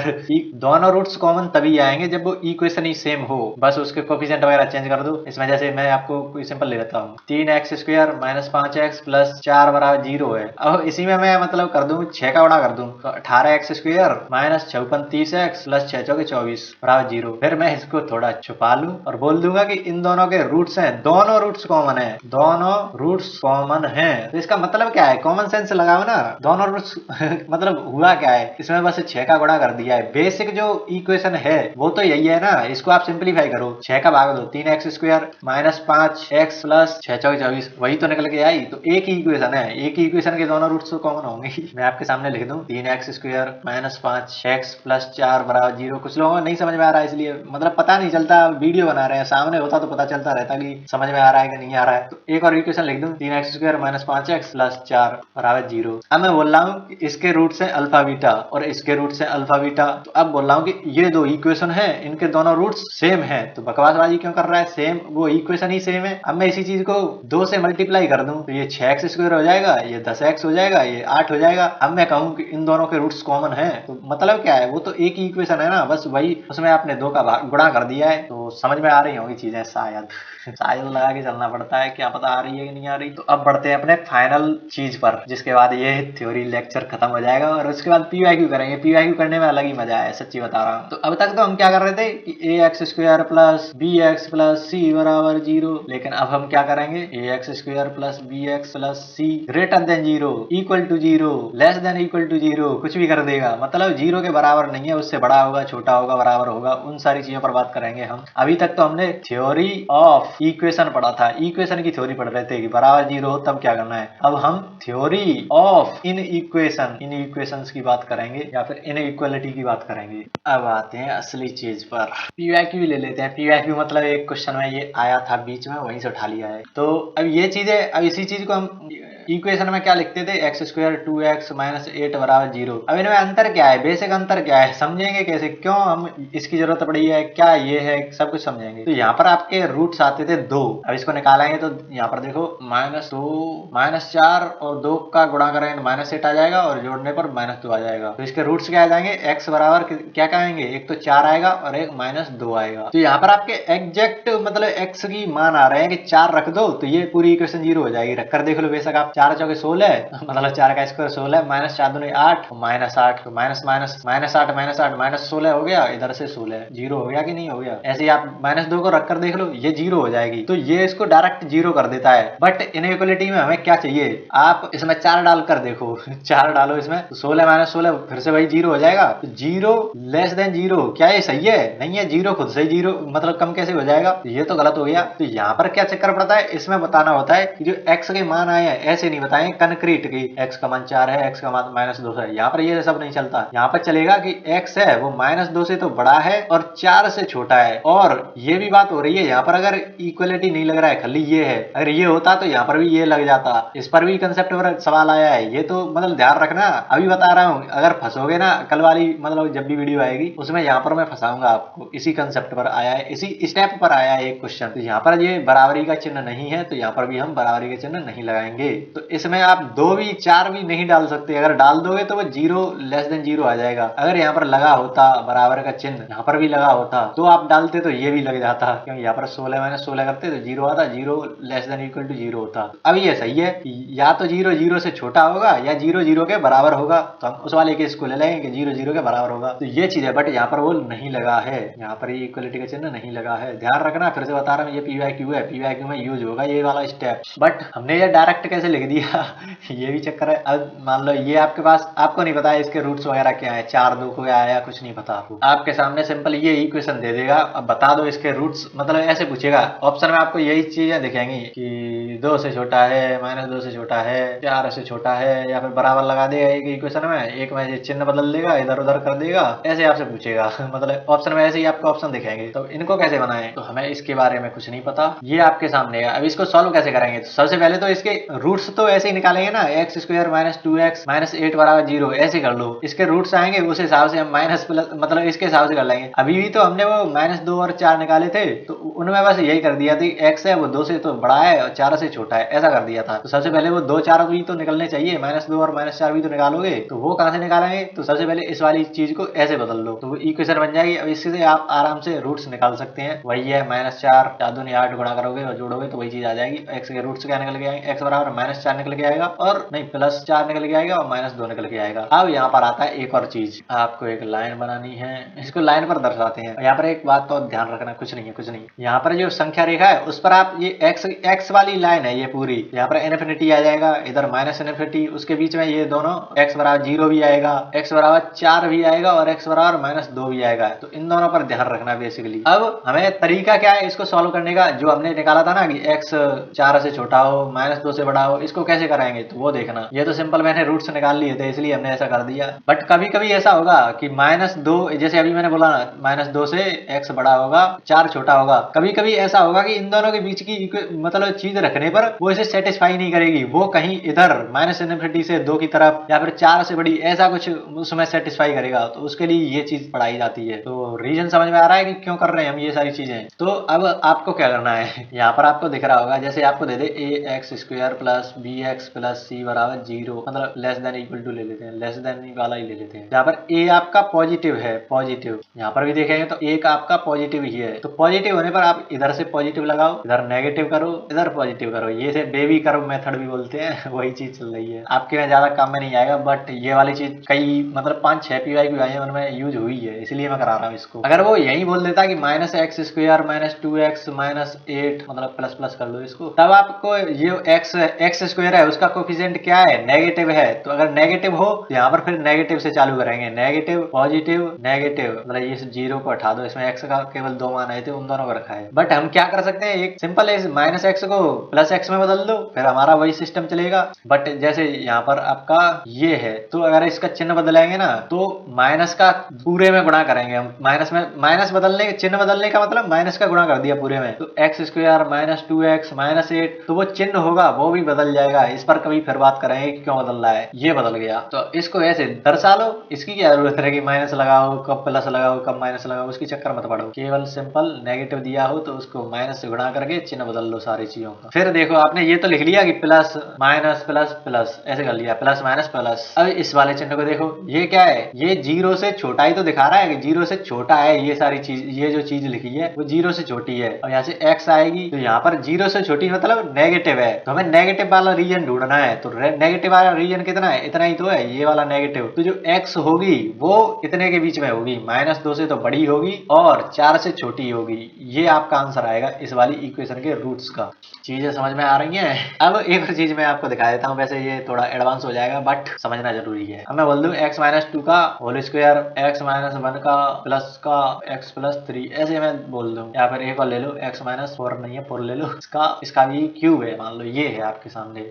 दोनों रूट्स कॉमन तभी आएंगे जब वो इक्वेशन ही सेम हो, बस उसके कोफिशिएंट वगैरह चेंज कर दो। इसमें जैसे मैं आपको कोई सिंपल ले लेता हूँ, 3x² माइनस 5x प्लस 4 बराबर 0 है। अब इसी में मैं मतलब कर दूं 6 का गुणा कर दूं तो 18x² माइनस 54 30x प्लस 6 चौके 24 बराबर 0। फिर मैं इसको थोड़ा छुपा लूं और बोल दूंगा कि इन दोनों के रूट्स हैं, दोनों रूट्स कॉमन है, दोनों रूट्स कॉमन है। तो इसका मतलब क्या है? कॉमन सेंस लगाओ ना, दोनों रूट्स मतलब हुआ क्या है, इसमें बस 6 का गुणा कर दिया है। बेसिक जो इक्वेशन है वो तो यही है ना, इसको आप सिंप्लीफाई करो, 6 का भाग दो, 3x² माइनस 5x प्लस 6 चौके 24, वही तो निकल के आई। तो एक ही इक्वेशन है, एक ही इक्वेशन के दोनों रूट्स तो कॉमन होंगे। मैं आपके सामने लिख दूं 3x² माइनस 5x प्लस 4 बराबर 0। कुछ लोगों को नहीं समझ में आ रहा है, इसलिए मतलब पता नहीं चलता, वीडियो बना रहे हैं, सामने होता तो पता चलता रहता कि समझ में आ रहा है कि नहीं आ रहा है। तो एक और इक्वेशन लिख दूं 3x² माइनस 5x प्लस 4 बराबर 0। अब मैं बोल रहा हूँ इसके रूट्स हैं अल्फा बीटा और इसके रूट्स हैं अल्फा बीटा, तो अब बोल रहा हूँ कि ये दो इक्वेशन है, इनके दोनों रूट्स सेम है। तो बकवासबाजी क्यों कर रहा है? सेम, वो इक्वेशन ही सेम है। अब मैं इसी चीज को 2 से मल्टीप्लाई कर दूं तो ये 6x² हो जाएगा, ये 10x हो जाएगा, ये 8 हो जाएगा। अब मैं कहूँ कि इन दोनों के रूट्स कॉमन है, तो मतलब क्या है, वो तो एक ही इक्वेशन है ना, बस वही उसमें आपने 2 का गुणा कर दिया है। तो समझ में आ रही होंगी चीजें, शायद शायद लगा के चलना पड़ता है, क्या पता आ रही है कि नहीं आ रही। तो अब बढ़ते हैं अपने फाइनल चीज पर, जिसके बाद ये थ्योरी लेक्चर खत्म हो जाएगा और उसके बाद पीवाईक्यू करेंगे। पीवाईक्यू करने में अलग ही मजा है, सच्ची बता रहा हूँ। तो अब तक तो हम क्या कर रहे थे कि ax² plus bx plus c बराबर 0, लेकिन अब हम क्या करेंगे, ax² plus bx plus c greater than 0, equal to 0, less than equal to 0, कुछ भी कर देगा, मतलब 0 के बराबर नहीं है, उससे बड़ा होगा, छोटा होगा, बराबर होगा, उन सारी चीजों पर बात करेंगे हम। अभी तक तो हमने थ्योरी ऑफ इक्वेशन पढ़ा था, इक्वेशन की थ्योरी पढ़ रहे थे कि बराबर 0 हो तब क्या करना है। अब हम थ्योरी ऑफ इन इक्वेशंस की बात करेंगे या फिर इनइक्वालिटी की बात करेंगे। अब आते हैं असली चीज पर, पीवाईक्यू ले लेते हैं। पीवाईक्यू मतलब एक क्वेश्चन में ये आया था बीच में, वहीं से उठा लिया है। तो अब ये चीज है, अब इसी चीज को हम इक्वेशन में क्या लिखते थे, x² 2x माइनस 8 बराबर 0। अब इनमें अंतर क्या है, बेसिक अंतर क्या है, समझेंगे कैसे, क्यों हम इसकी जरूरत पड़ी है, क्या ये है, सब कुछ समझेंगे। तो यहाँ पर आपके रूट्स आते थे 2, अब इसको निकालेंगे तो यहाँ पर देखो -2 -4 और 2 का गुणा करेंगे -8 आ जाएगा और जोड़ने पर -2 आ जाएगा। तो इसके रूट्स क्या आ जाएंगे, x बराबर क्या कहेंगे, एक तो 4 आएगा और एक -2 आएगा। तो यहाँ पर आपके एग्जैक्ट मतलब x की मान आ रहे हैं कि 4 रख दो तो ये पूरी इक्वेशन 0 हो जाएगी। रखकर देख लो, बेशक आप 4 चौके 16 मतलब 4 का स्क्वायर 16 माइनस 4 दूनी 8 -8 माइनस -8 -16 हो गया, इधर से 16 0 हो गया कि नहीं हो गया। ऐसे ही आप -2 को रखकर देख लो, ये 0 हो जाएगी। तो ये इसको डायरेक्ट 0 कर देता है। बट इनइक्वालिटी में हमें क्या चाहिए, आप इसमें 4 डालकर देखो 4 डालो इसमें तो 16 माइनस 16 फिर से वही 0 हो जाएगा। तो 0 लेस देन 0, क्या ये सही है? नहीं है, 0 खुद से 0 मतलब कम कैसे हो जाएगा, तो ये तो गलत हो गया। तो यहाँ पर क्या चक्कर पड़ता है, इसमें बताना होता है कि जो x के मान आए हैं ऐसे ऐसे नहीं बताएं कंक्रीट की x का मान 4 है, x का मान -2 है। यहाँ पर ये सब नहीं चलता। यहाँ पर चलेगा कि x है वो -2 से तो बड़ा है और 4 से छोटा है। और ये भी बात हो रही है यहाँ पर, अगर इक्वलिटी नहीं लग रहा है, खाली ये है, अगर ये होता तो यहाँ पर भी ये लग जाता। इस पर भी कंसेप्ट पर सवाल आया है। ये तो मतलब ध्यान रखना, अभी बता रहा हूँ, अगर फंसोगे ना कल वाली मतलब जब भी वीडियो आएगी उसमें यहाँ पर मैं फंसाऊंगा आपको। इसी कंसेप्ट पर आया है, इसी स्टेप पर आया है एक क्वेश्चन। तो यहाँ पर ये बराबरी का चिन्ह नहीं है तो यहाँ पर भी हम बराबरी का चिन्ह नहीं लगाएंगे। तो इसमें आप 2 भी 4 भी नहीं डाल सकते। अगर डाल दोगे तो वो 0 < 0 आ जाएगा। अगर यहाँ पर लगा होता बराबर का चिन्ह, यहाँ पर भी लगा होता तो आप डालते तो ये भी लग जाता, क्योंकि यहाँ पर 16 - 16 करते तो 0 आता, 0 < 0 होता। अब ये सही है, या तो 0 0 से छोटा होगा या 0 0 के बराबर होगा, तो हम उस वाले केस को ले लेंगे कि 0 0 के बराबर होगा। तो ये चीज है, बट यहाँ पर वो नहीं लगा है, यहाँ पर ये इक्वलिटी का चिन्ह नहीं लगा है। ध्यान रखना, फिर से बता रहा हूँ, ये PYQ है, PYQ में यूज होगा ये वाला स्टेप। बट हमने ये डायरेक्ट कैसे लिख दिया ये भी चक्कर है। अब मान लो ये आपके पास, आपको नहीं पता है इसके रूट्स वगैरह क्या है, 4 2 को आया, कुछ नहीं पता आपको। आपके सामने सिंपल ये इक्वेशन दे देगा, अब बता दो इसके रूट्स, मतलब ऐसे पूछेगा। ऑप्शन में आपको यही चीजें दिखेंगी कि 2 से छोटा है, -2 से छोटा है, 4 से छोटा है, या फिर बराबर लगा देगा एक इक्वेशन में, एक में ये चिन्ह बदल देगा, इधर उधर कर देगा, ऐसे आपसे पूछेगा मतलब ऑप्शन में ऐसे ही आपको ऑप्शन दिखेंगे। तो इनको कैसे बनाएं, तो हमें इसके बारे में कुछ नहीं पता, ये आपके सामने है। अब इसको सॉल्व कैसे करेंगे, तो सबसे पहले तो इसके रूट्स तो ऐसे ही निकालेंगे ना, x² - 2x - 8 = 0, ऐसे कर लो। इसके रूट्स आएंगे उस हिसाब से हम माइनस प्लस मतलब इसके हिसाब से कर लेंगे। अभी भी तो हमने वो -2 और 4 निकाले थे, तो उनमें बस यही कर दिया था, x है वो 2 से तो बड़ा है और 4 से छोटा है, ऐसा कर दिया था। तो सबसे पहले वो 2 4 भी तो निकलने चाहिए, -2 और -4 भी तो निकालोगे, तो वो कहां से निकालेंगे, तो सबसे पहले इस वाली चीज को ऐसे बदल लो, तो वो इक्वेशन बन जाएगी। अब इससे आप आराम से रूट्स निकाल सकते हैं, वही है -4 4 दूनी 8 गुणा करोगे और जोड़ोगे तो वही चीज आ जाएगी। x के रूट्स क्या निकल के आएंगे, x बराबर -4 निकल के आएगा, और नहीं +4 निकल के आएगा और -2 निकल के आएगा। अब यहाँ पर आता है एक और चीज, आपको एक लाइन बनानी है, इसको लाइन पर दर्शाते हैं। यहाँ पर एक बात तो ध्यान रखना, कुछ नहीं है, कुछ नहीं, यहाँ पर जो संख्या रेखा है उस पर आप ये x वाली लाइन है ये पूरी, यहाँ पर इनफिनिटी आ जाएगा, इधर -इनफिनिटी, उसके बीच में ये दोनों x बराबर 0 भी आएगा, x बराबर 4 भी आएगा और x बराबर -2 भी आएगा। तो इन दोनों पर ध्यान रखना बेसिकली। अब हमें तरीका क्या है इसको सॉल्व करने का, जो हमने निकाला था ना कि x 4 से छोटा हो, -2 से बड़ा हो, इसको कैसे कराएंगे, तो वो देखना। ये तो सिंपल मैंने रूट्स निकाल लिए थे इसलिए हमने ऐसा कर दिया। बट कभी कभी ऐसा होगा कि -2, जैसे अभी मैंने बोला ना, -2 से x बड़ा होगा, 4 छोटा होगा। कभी कभी ऐसा होगा कि इन दोनों के बीच की मतलब चीज रखने पर वो इसे सेटिस्फाई नहीं करेगी, वो कहीं इधर -इनफिनिटी से 2 की तरफ या फिर 4 से बड़ी, ऐसा कुछ उसमें सेटिस्फाई करेगा। तो उसके लिए ये चीज पढ़ाई जाती है। तो रीजन समझ में आ रहा है कि क्यों कर रहे हैं हम ये सारी चीजें। तो अब आपको क्या करना है, यहाँ पर आपको दिख रहा होगा, जैसे आपको दे दे ax² + bx + c = 0, मतलब <= ले लेते हैं, <= वाला ही ले लेते हैं। यहाँ पर a आपका पॉजिटिव है, पॉजिटिव, यहाँ पर भी देखेंगे तो एक आपका पॉजिटिव ही है। तो पॉजिटिव होने पर आप इधर से पॉजिटिव लगाओ, इधर नेगेटिव करो, इधर पॉजिटिव करो, ये से बेबी कर्व मेथड भी बोलते हैं वही चीज चल रही है। आपके में ज्यादा काम में नहीं आएगा, बट ये वाली चीज कई मतलब 5-6 PYQ आई है उनमें यूज हुई है, इसलिए मैं करा रहा हूँ इसको। अगर वो यही बोल देता कि -x² - 2x - 8 मतलब प्लस कर लो इसको, तब आपको ये x² है उसका कोफिशिएंट क्या है, नेगेटिव है। तो अगर नेगेटिव हो तो यहाँ पर फिर नेगेटिव से चालू करेंगे, नेगेटिव पॉजिटिव नेगेटिव, मतलब ये 0 को हटा दो, इसमें x का केवल 2 मान आए थे, उन दोनों को रखा है। बट हम क्या कर सकते हैं, एक सिंपल है, -x को +x में बदल दो, फिर हमारा वही सिस्टम चलेगा। बट जैसे यहाँ पर आपका ये है, तो अगर इसका चिन्ह बदलाएंगे ना, तो माइनस का पूरे में गुणा करेंगे हम, माइनस बदलने, चिन्ह बदलने का मतलब माइनस का गुणा कर दिया पूरे में, तो x² - 2x - 8, तो वो चिन्ह होगा वो भी बदल जाएगा। इस पर कभी फिर बात करेंगे कि क्यों बदल रहा है, ये बदल गया। तो इसको ऐसे दर्शा लो, इसकी क्या जरूरत है कि माइनस लगाओ, कब प्लस लगाओ, कब माइनस लगाओ, उसकी चक्कर मत पड़ो। केवल सिंपल नेगेटिव दिया हो तो उसको माइनस से गुणा करके चिन्ह बदल लो सारी चीजों का। फिर देखो आपने ये तो लिख लिया कि प्लस माइनस प्लस प्लस, ऐसे कर लिया, प्लस माइनस प्लस। अब इस वाले चिन्ह को देखो, ये क्या है, ये 0 से छोटा ही तो दिखा रहा है कि 0 से छोटा है। ये सारी चीज, ये जो चीज लिखी है वो 0 से छोटी है, और यहाँ से x आएगी, तो यहाँ पर 0 से छोटी मतलब नेगेटिव है, तो हमें नेगेटिव वाला रीजन ढूंढना है। तो नेगेटिव वाला रीजन कितना है, इतना ही तो है, ये वाला नेगेटिव। तो जो x होगी वो इतने के बीच में होगी, -2 से तो बड़ी होगी और 4 से छोटी होगी। ये आपका आंसर आएगा इस वाली इक्वेशन के रूट्स का। चीजें समझ में आ रही हैं। अब एक और चीज मैं आपको दिखा देता हूँ, वैसे ये थोड़ा एडवांस हो जाएगा बट समझना जरूरी है। अब मैं बोल दूं x - 2 का होल स्क्वायर, x - 1 का प्लस का x + 3, ऐसे मैं बोल दूं। यहाँ पर एक और ले लो, x - 4 नहीं है 4 ले लो, इसका भी क्यूब है मान लो, ये है आपके सामने।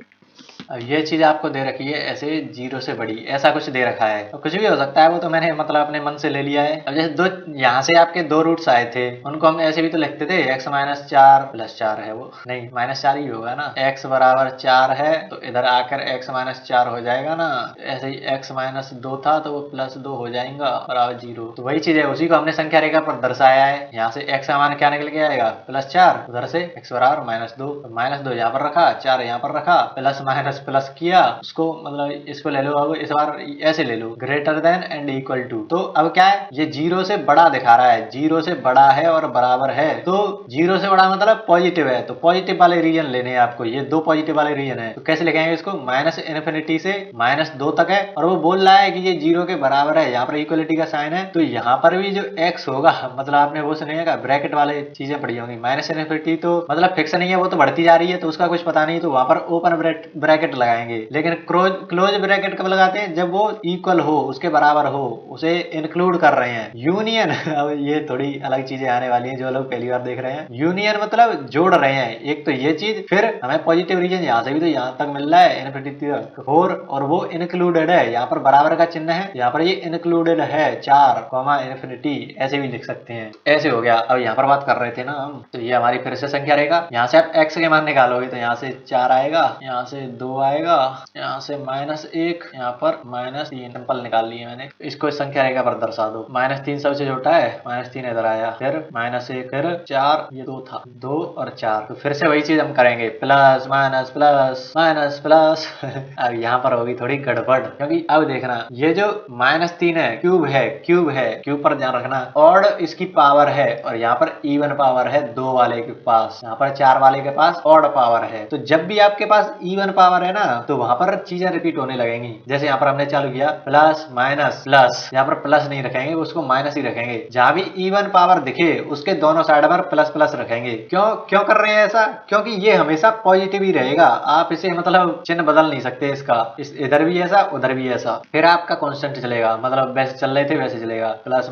अब ये चीज आपको दे रखी है ऐसे 0 से बड़ी, ऐसा कुछ दे रखा है, तो कुछ भी हो सकता है, वो तो मैंने मतलब अपने मन से ले लिया है। अब जैसे दो यहाँ से आपके दो रूट्स आए थे, उनको हम ऐसे भी तो लिखते थे, x माइनस 4 प्लस 4 है, वो नहीं माइनस 4 ही होगा ना, x बराबर 4 है तो इधर आकर x माइनस 4 हो जाएगा ना, ऐसे ही x माइनस 2 था तो वो प्लस 2 हो जाएगा बराबर 0। तो वही चीज है, उसी को हमने संख्या रेखा पर दर्शाया है। यहाँ से x का मान क्या निकल के आएगा, प्लस 4, उधर से x बराबर माइनस 2, माइनस 2 यहाँ पर रखा, 4 यहाँ पर रखा, प्लस माइनस प्लस किया, उसको मतलब इसको ले लो, अब इस बार ऐसे ले लो, greater than and equal to. तो अब क्या है, ये 0 से बड़ा दिखा रहा है, 0 से बड़ा है और बराबर है, तो 0 से बड़ा मतलब पॉजिटिव है, तो पॉजिटिव वाले रीजन लेने हैं आपको, ये दो पॉजिटिव वाले रीजन है। तो कैसे लिखेंगे इसको, माइनस इन्फिनिटी से माइनस 2 तक है, और वो बोल रहा है कि ये 0 के बराबर है, यहाँ पर इक्वलिटी का साइन है, तो यहाँ पर भी जो x होगा, मतलब आपने वो सुनिएगा ब्रैकेट वाले चीजें पढ़ी होंगी, माइनस इन्फिनिटी तो मतलब फिक्स नहीं है, वो तो बढ़ती जा रही है, तो उसका कुछ पता नहीं, तो वहां पर ओपन ब्रैकेट लगाएंगे। लेकिन क्लोज ब्रैकेट कब लगाते हैं, जब वो इक्वल हो, उसके बराबर हो, उसे इंक्लूड कर रहे हैं। यूनियन अब ये थोड़ी अलग चीजें आने वाली हैं जो लोग पहली बार देख रहे हैं। यूनियन मतलब जोड़ रहे हैं, एक तो ये चीज, फिर हमें पॉजिटिव रीजन यहाँ से भी तो यहाँ तक मिल रहा है इन्फिनिटी तक, और वो इंक्लूडेड है, यहाँ पर बराबर का चिन्ह है, यहाँ पर ये इंक्लूडेड है 4 इन्फिनिटी, ऐसे भी लिख सकते हैं। ऐसे हो गया। अब यहाँ पर बात कर रहे थे ना हम, तो ये हमारी फिर से संख्या रहेगा, यहाँ से आप x के मान निकालोगे तो यहाँ से 4 आएगा, यहाँ से 2 आएगा, यहाँ से -1, यहाँ पर -3, सिंपल निकाल लिए मैंने। इसको संख्या रेखा पर दर्शा दो, -3 सबसे छोटा है, -3 इधर आया, फिर -1, फिर 4, ये 2 था, 2 और 4, तो फिर से वही चीज हम करेंगे, plus minus plus minus plus अब यहाँ पर होगी थोड़ी गड़बड़, क्योंकि अब देखना ये जो -3 है, क्यूब पर ध्यान रखना, और इसकी पावर है, और यहाँ पर इवन पावर है 2 वाले के पास, यहाँ पर 4 वाले के पास ऑड पावर है। तो जब भी आपके पास इवन पावर है ना, तो वहां पर चीजें रिपीट होने लगेंगी। जैसे यहाँ पर हमने चालू किया प्लस माइनस प्लस, यहाँ पर प्लस नहीं रखेंगे, उसको माइनस ही रखेंगे। जहां भी इवन पावर दिखे उसके दोनों साइड पर प्लस प्लस रखेंगे। क्यों कर रहे हैं ऐसा, क्योंकि ये हमेशा पॉजिटिव ही रहेगा, आप इसे मतलब चिन्ह बदल नहीं सकते इसका, इधर भी ऐसा उधर भी ऐसा, फिर आपका कॉन्स्टेंट चलेगा, मतलब वैसे चल रहे थे वैसे चलेगा, प्लस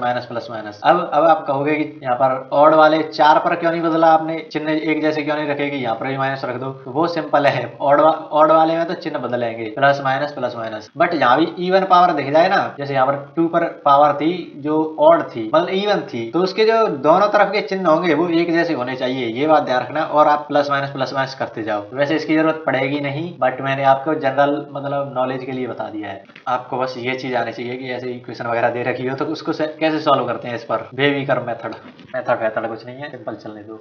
माइनस। अब आप कहोगे कि यहाँ पर ऑड वाले 4 पर क्यों नहीं बदला आपने, चिन्ह एक जैसे क्यों नहीं रखेगी, यहाँ पर भी माइनस रख दो, वो सिंपल है। ऑड वाले में तो चिन्ह बदलेंगे, प्लस माइनस, बट यहाँ भी इवन पावर दिख जाए ना, जैसे यहाँ पर 2 पर पावर थी जो ऑड थी, मतलब इवन थी, तो उसके जो दोनों तरफ के चिन्ह होंगे वो एक जैसे होने चाहिए, ये बात ध्यान रखना, और आप प्लस माइनस करते जाओ। वैसे इसकी जरूरत पड़ेगी नहीं, बट मैंने आपको जनरल मतलब नॉलेज के लिए बता दिया है। आपको बस ये चीज आनी चाहिए कि ऐसे इक्वेशन वगैरह दे रखी हो तो उसको कैसे सॉल्व करते हैं, इस पर बेबीकर मेथड कुछ नहीं है, सिंपल चलने दो।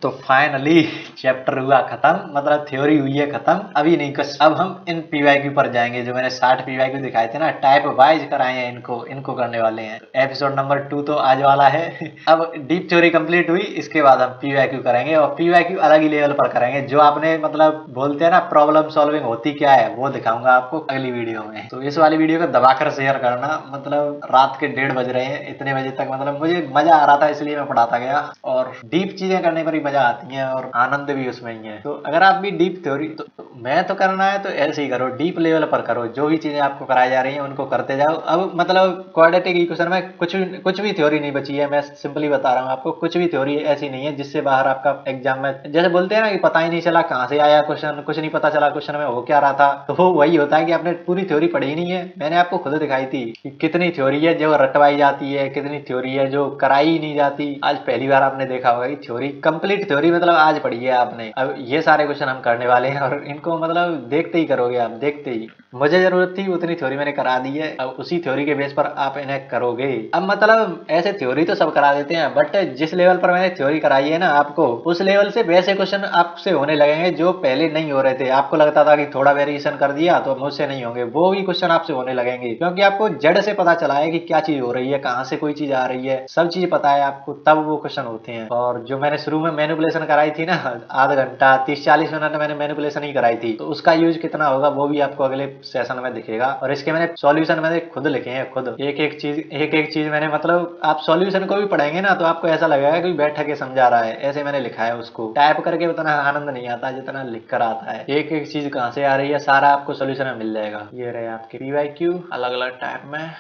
तो फाइनली चैप्टर हुआ खत्म, मतलब थ्योरी हुई है खत्म, अभी नहीं कुछ। अब हम इन पीवाईक्यू पर जाएंगे, जो मैंने 60 पीवाईक्यू दिखाए थे ना, टाइप वाइज कराए हैं, इनको करने वाले हैं। एपिसोड नंबर 2 तो आज वाला है। अब डीप थ्योरी कंप्लीट हुई, इसके बाद हम पीवाईक्यू करेंगे, और पीवाईक्यू अलग ही लेवल पर करेंगे, जो आपने मतलब बोलते हैं ना प्रॉब्लम सॉल्विंग होती क्या है, वो दिखाऊंगा आपको अगली वीडियो में। तो इस वाली वीडियो को दबाकर शेयर करना, मतलब रात के 1:30 बज रहे हैं, इतने बजे तक मतलब मुझे मजा आ रहा था, इसलिए मैं पढ़ाता गया, और डीप चीजें करने पर ही मजा आती है और आनंद भी उसमें ही है। तो अगर आप भी डीप थ्योरी तो मैं तो करना है तो ऐसे ही करो, डीप लेवल पर करो, जो भी चीजें आपको कराई जा रही हैं उनको करते जाओ। अब मतलब क्वाड्रेटिक इक्वेशन में कुछ भी थ्योरी नहीं बची है, मैं सिंपली बता रहा हूँ आपको, कुछ भी थ्योरी ऐसी नहीं है जिससे बाहर आपका एग्जाम में, जैसे बोलते हैं ना कि पता ही नहीं चला कहाँ से आया क्वेश्चन, कुछ नहीं पता चला क्वेश्चन में हो क्या रहा था, तो वो वही होता है कि आपने पूरी थ्योरी पढ़ी ही नहीं है। मैंने आपको खुद दिखाई थी कि कितनी थ्योरी है जो रटवाई जाती है, कितनी थ्योरी है जो कराई ही नहीं जाती। आज पहली बार आपने देखा होगा कि थ्योरी कंप्लीट थ्योरी मतलब आज पढ़ी है आपने। अब ये सारे क्वेश्चन हम करने वाले हैं, और इनको मतलब देखते ही करोगे आप, देखते ही। मुझे जरूरत थी उतनी थ्योरी मैंने करा दी है, अब उसी थ्योरी के बेस पर आप इन्हें करोगे। अब मतलब ऐसे थ्योरी तो सब करा देते हैं, बट जिस लेवल पर मैंने थ्योरी कराई है ना आपको, उस लेवल से वैसे क्वेश्चन आपसे होने लगेंगे जो पहले नहीं हो रहे थे। आपको लगता था कि थोड़ा वेरिएशन कर दिया तो मुझसे नहीं होंगे, वो भी क्वेश्चन आपसे होने लगेंगे, क्योंकि आपको जड़ से पता चला है कि क्या चीज हो रही है, कहाँ से कोई चीज आ रही है, सब चीज पता है आपको, तब वो क्वेश्चन होते हैं। और जो मैंने शुरू में मैनिपुलेशन कराई थी ना, आधा घंटा 30-40 मिनट मैंने मैनिपुलेशन ही कराई थी, तो उसका यूज कितना होगा वो भी आपको अगले सेशन में दिखेगा। और इसके मैंने सॉल्यूशन मैंने खुद लिखे हैं, खुद एक एक चीज मैंने, मतलब आप सॉल्यूशन को भी पढ़ेंगे ना तो आपको ऐसा लगेगा कि बैठ के समझा रहा है, ऐसे मैंने लिखा है। उसको टाइप करके उतना आनंद नहीं आता जितना लिख कर आता है। एक एक चीज कहाँ से आ रही है सारा आपको सॉल्यूशन में मिल जाएगा। ये रहे आपके पीवाईक्यू अलग अलग टाइप में।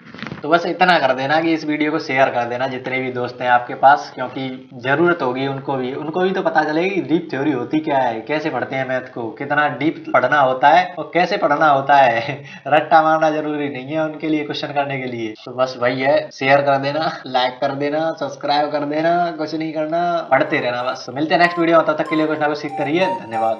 तो बस इतना कर देना कि इस वीडियो को शेयर कर देना जितने भी दोस्त हैं आपके पास, क्योंकि जरूरत होगी उनको भी तो पता चलेगी कि डीप थ्योरी होती क्या है, कैसे पढ़ते हैं मैथ को, कितना डीप पढ़ना होता है और कैसे पढ़ना होता है। रट्टा मारना जरूरी नहीं है उनके लिए क्वेश्चन करने के लिए। तो बस वही है, शेयर कर देना, लाइक कर देना, सब्सक्राइब कर देना, कुछ नहीं करना, पढ़ते रहना बस। तो मिलते हैं नेक्स्ट वीडियो में, तब तक के लिए कुछ ना कुछ सीखते रहिए। धन्यवाद।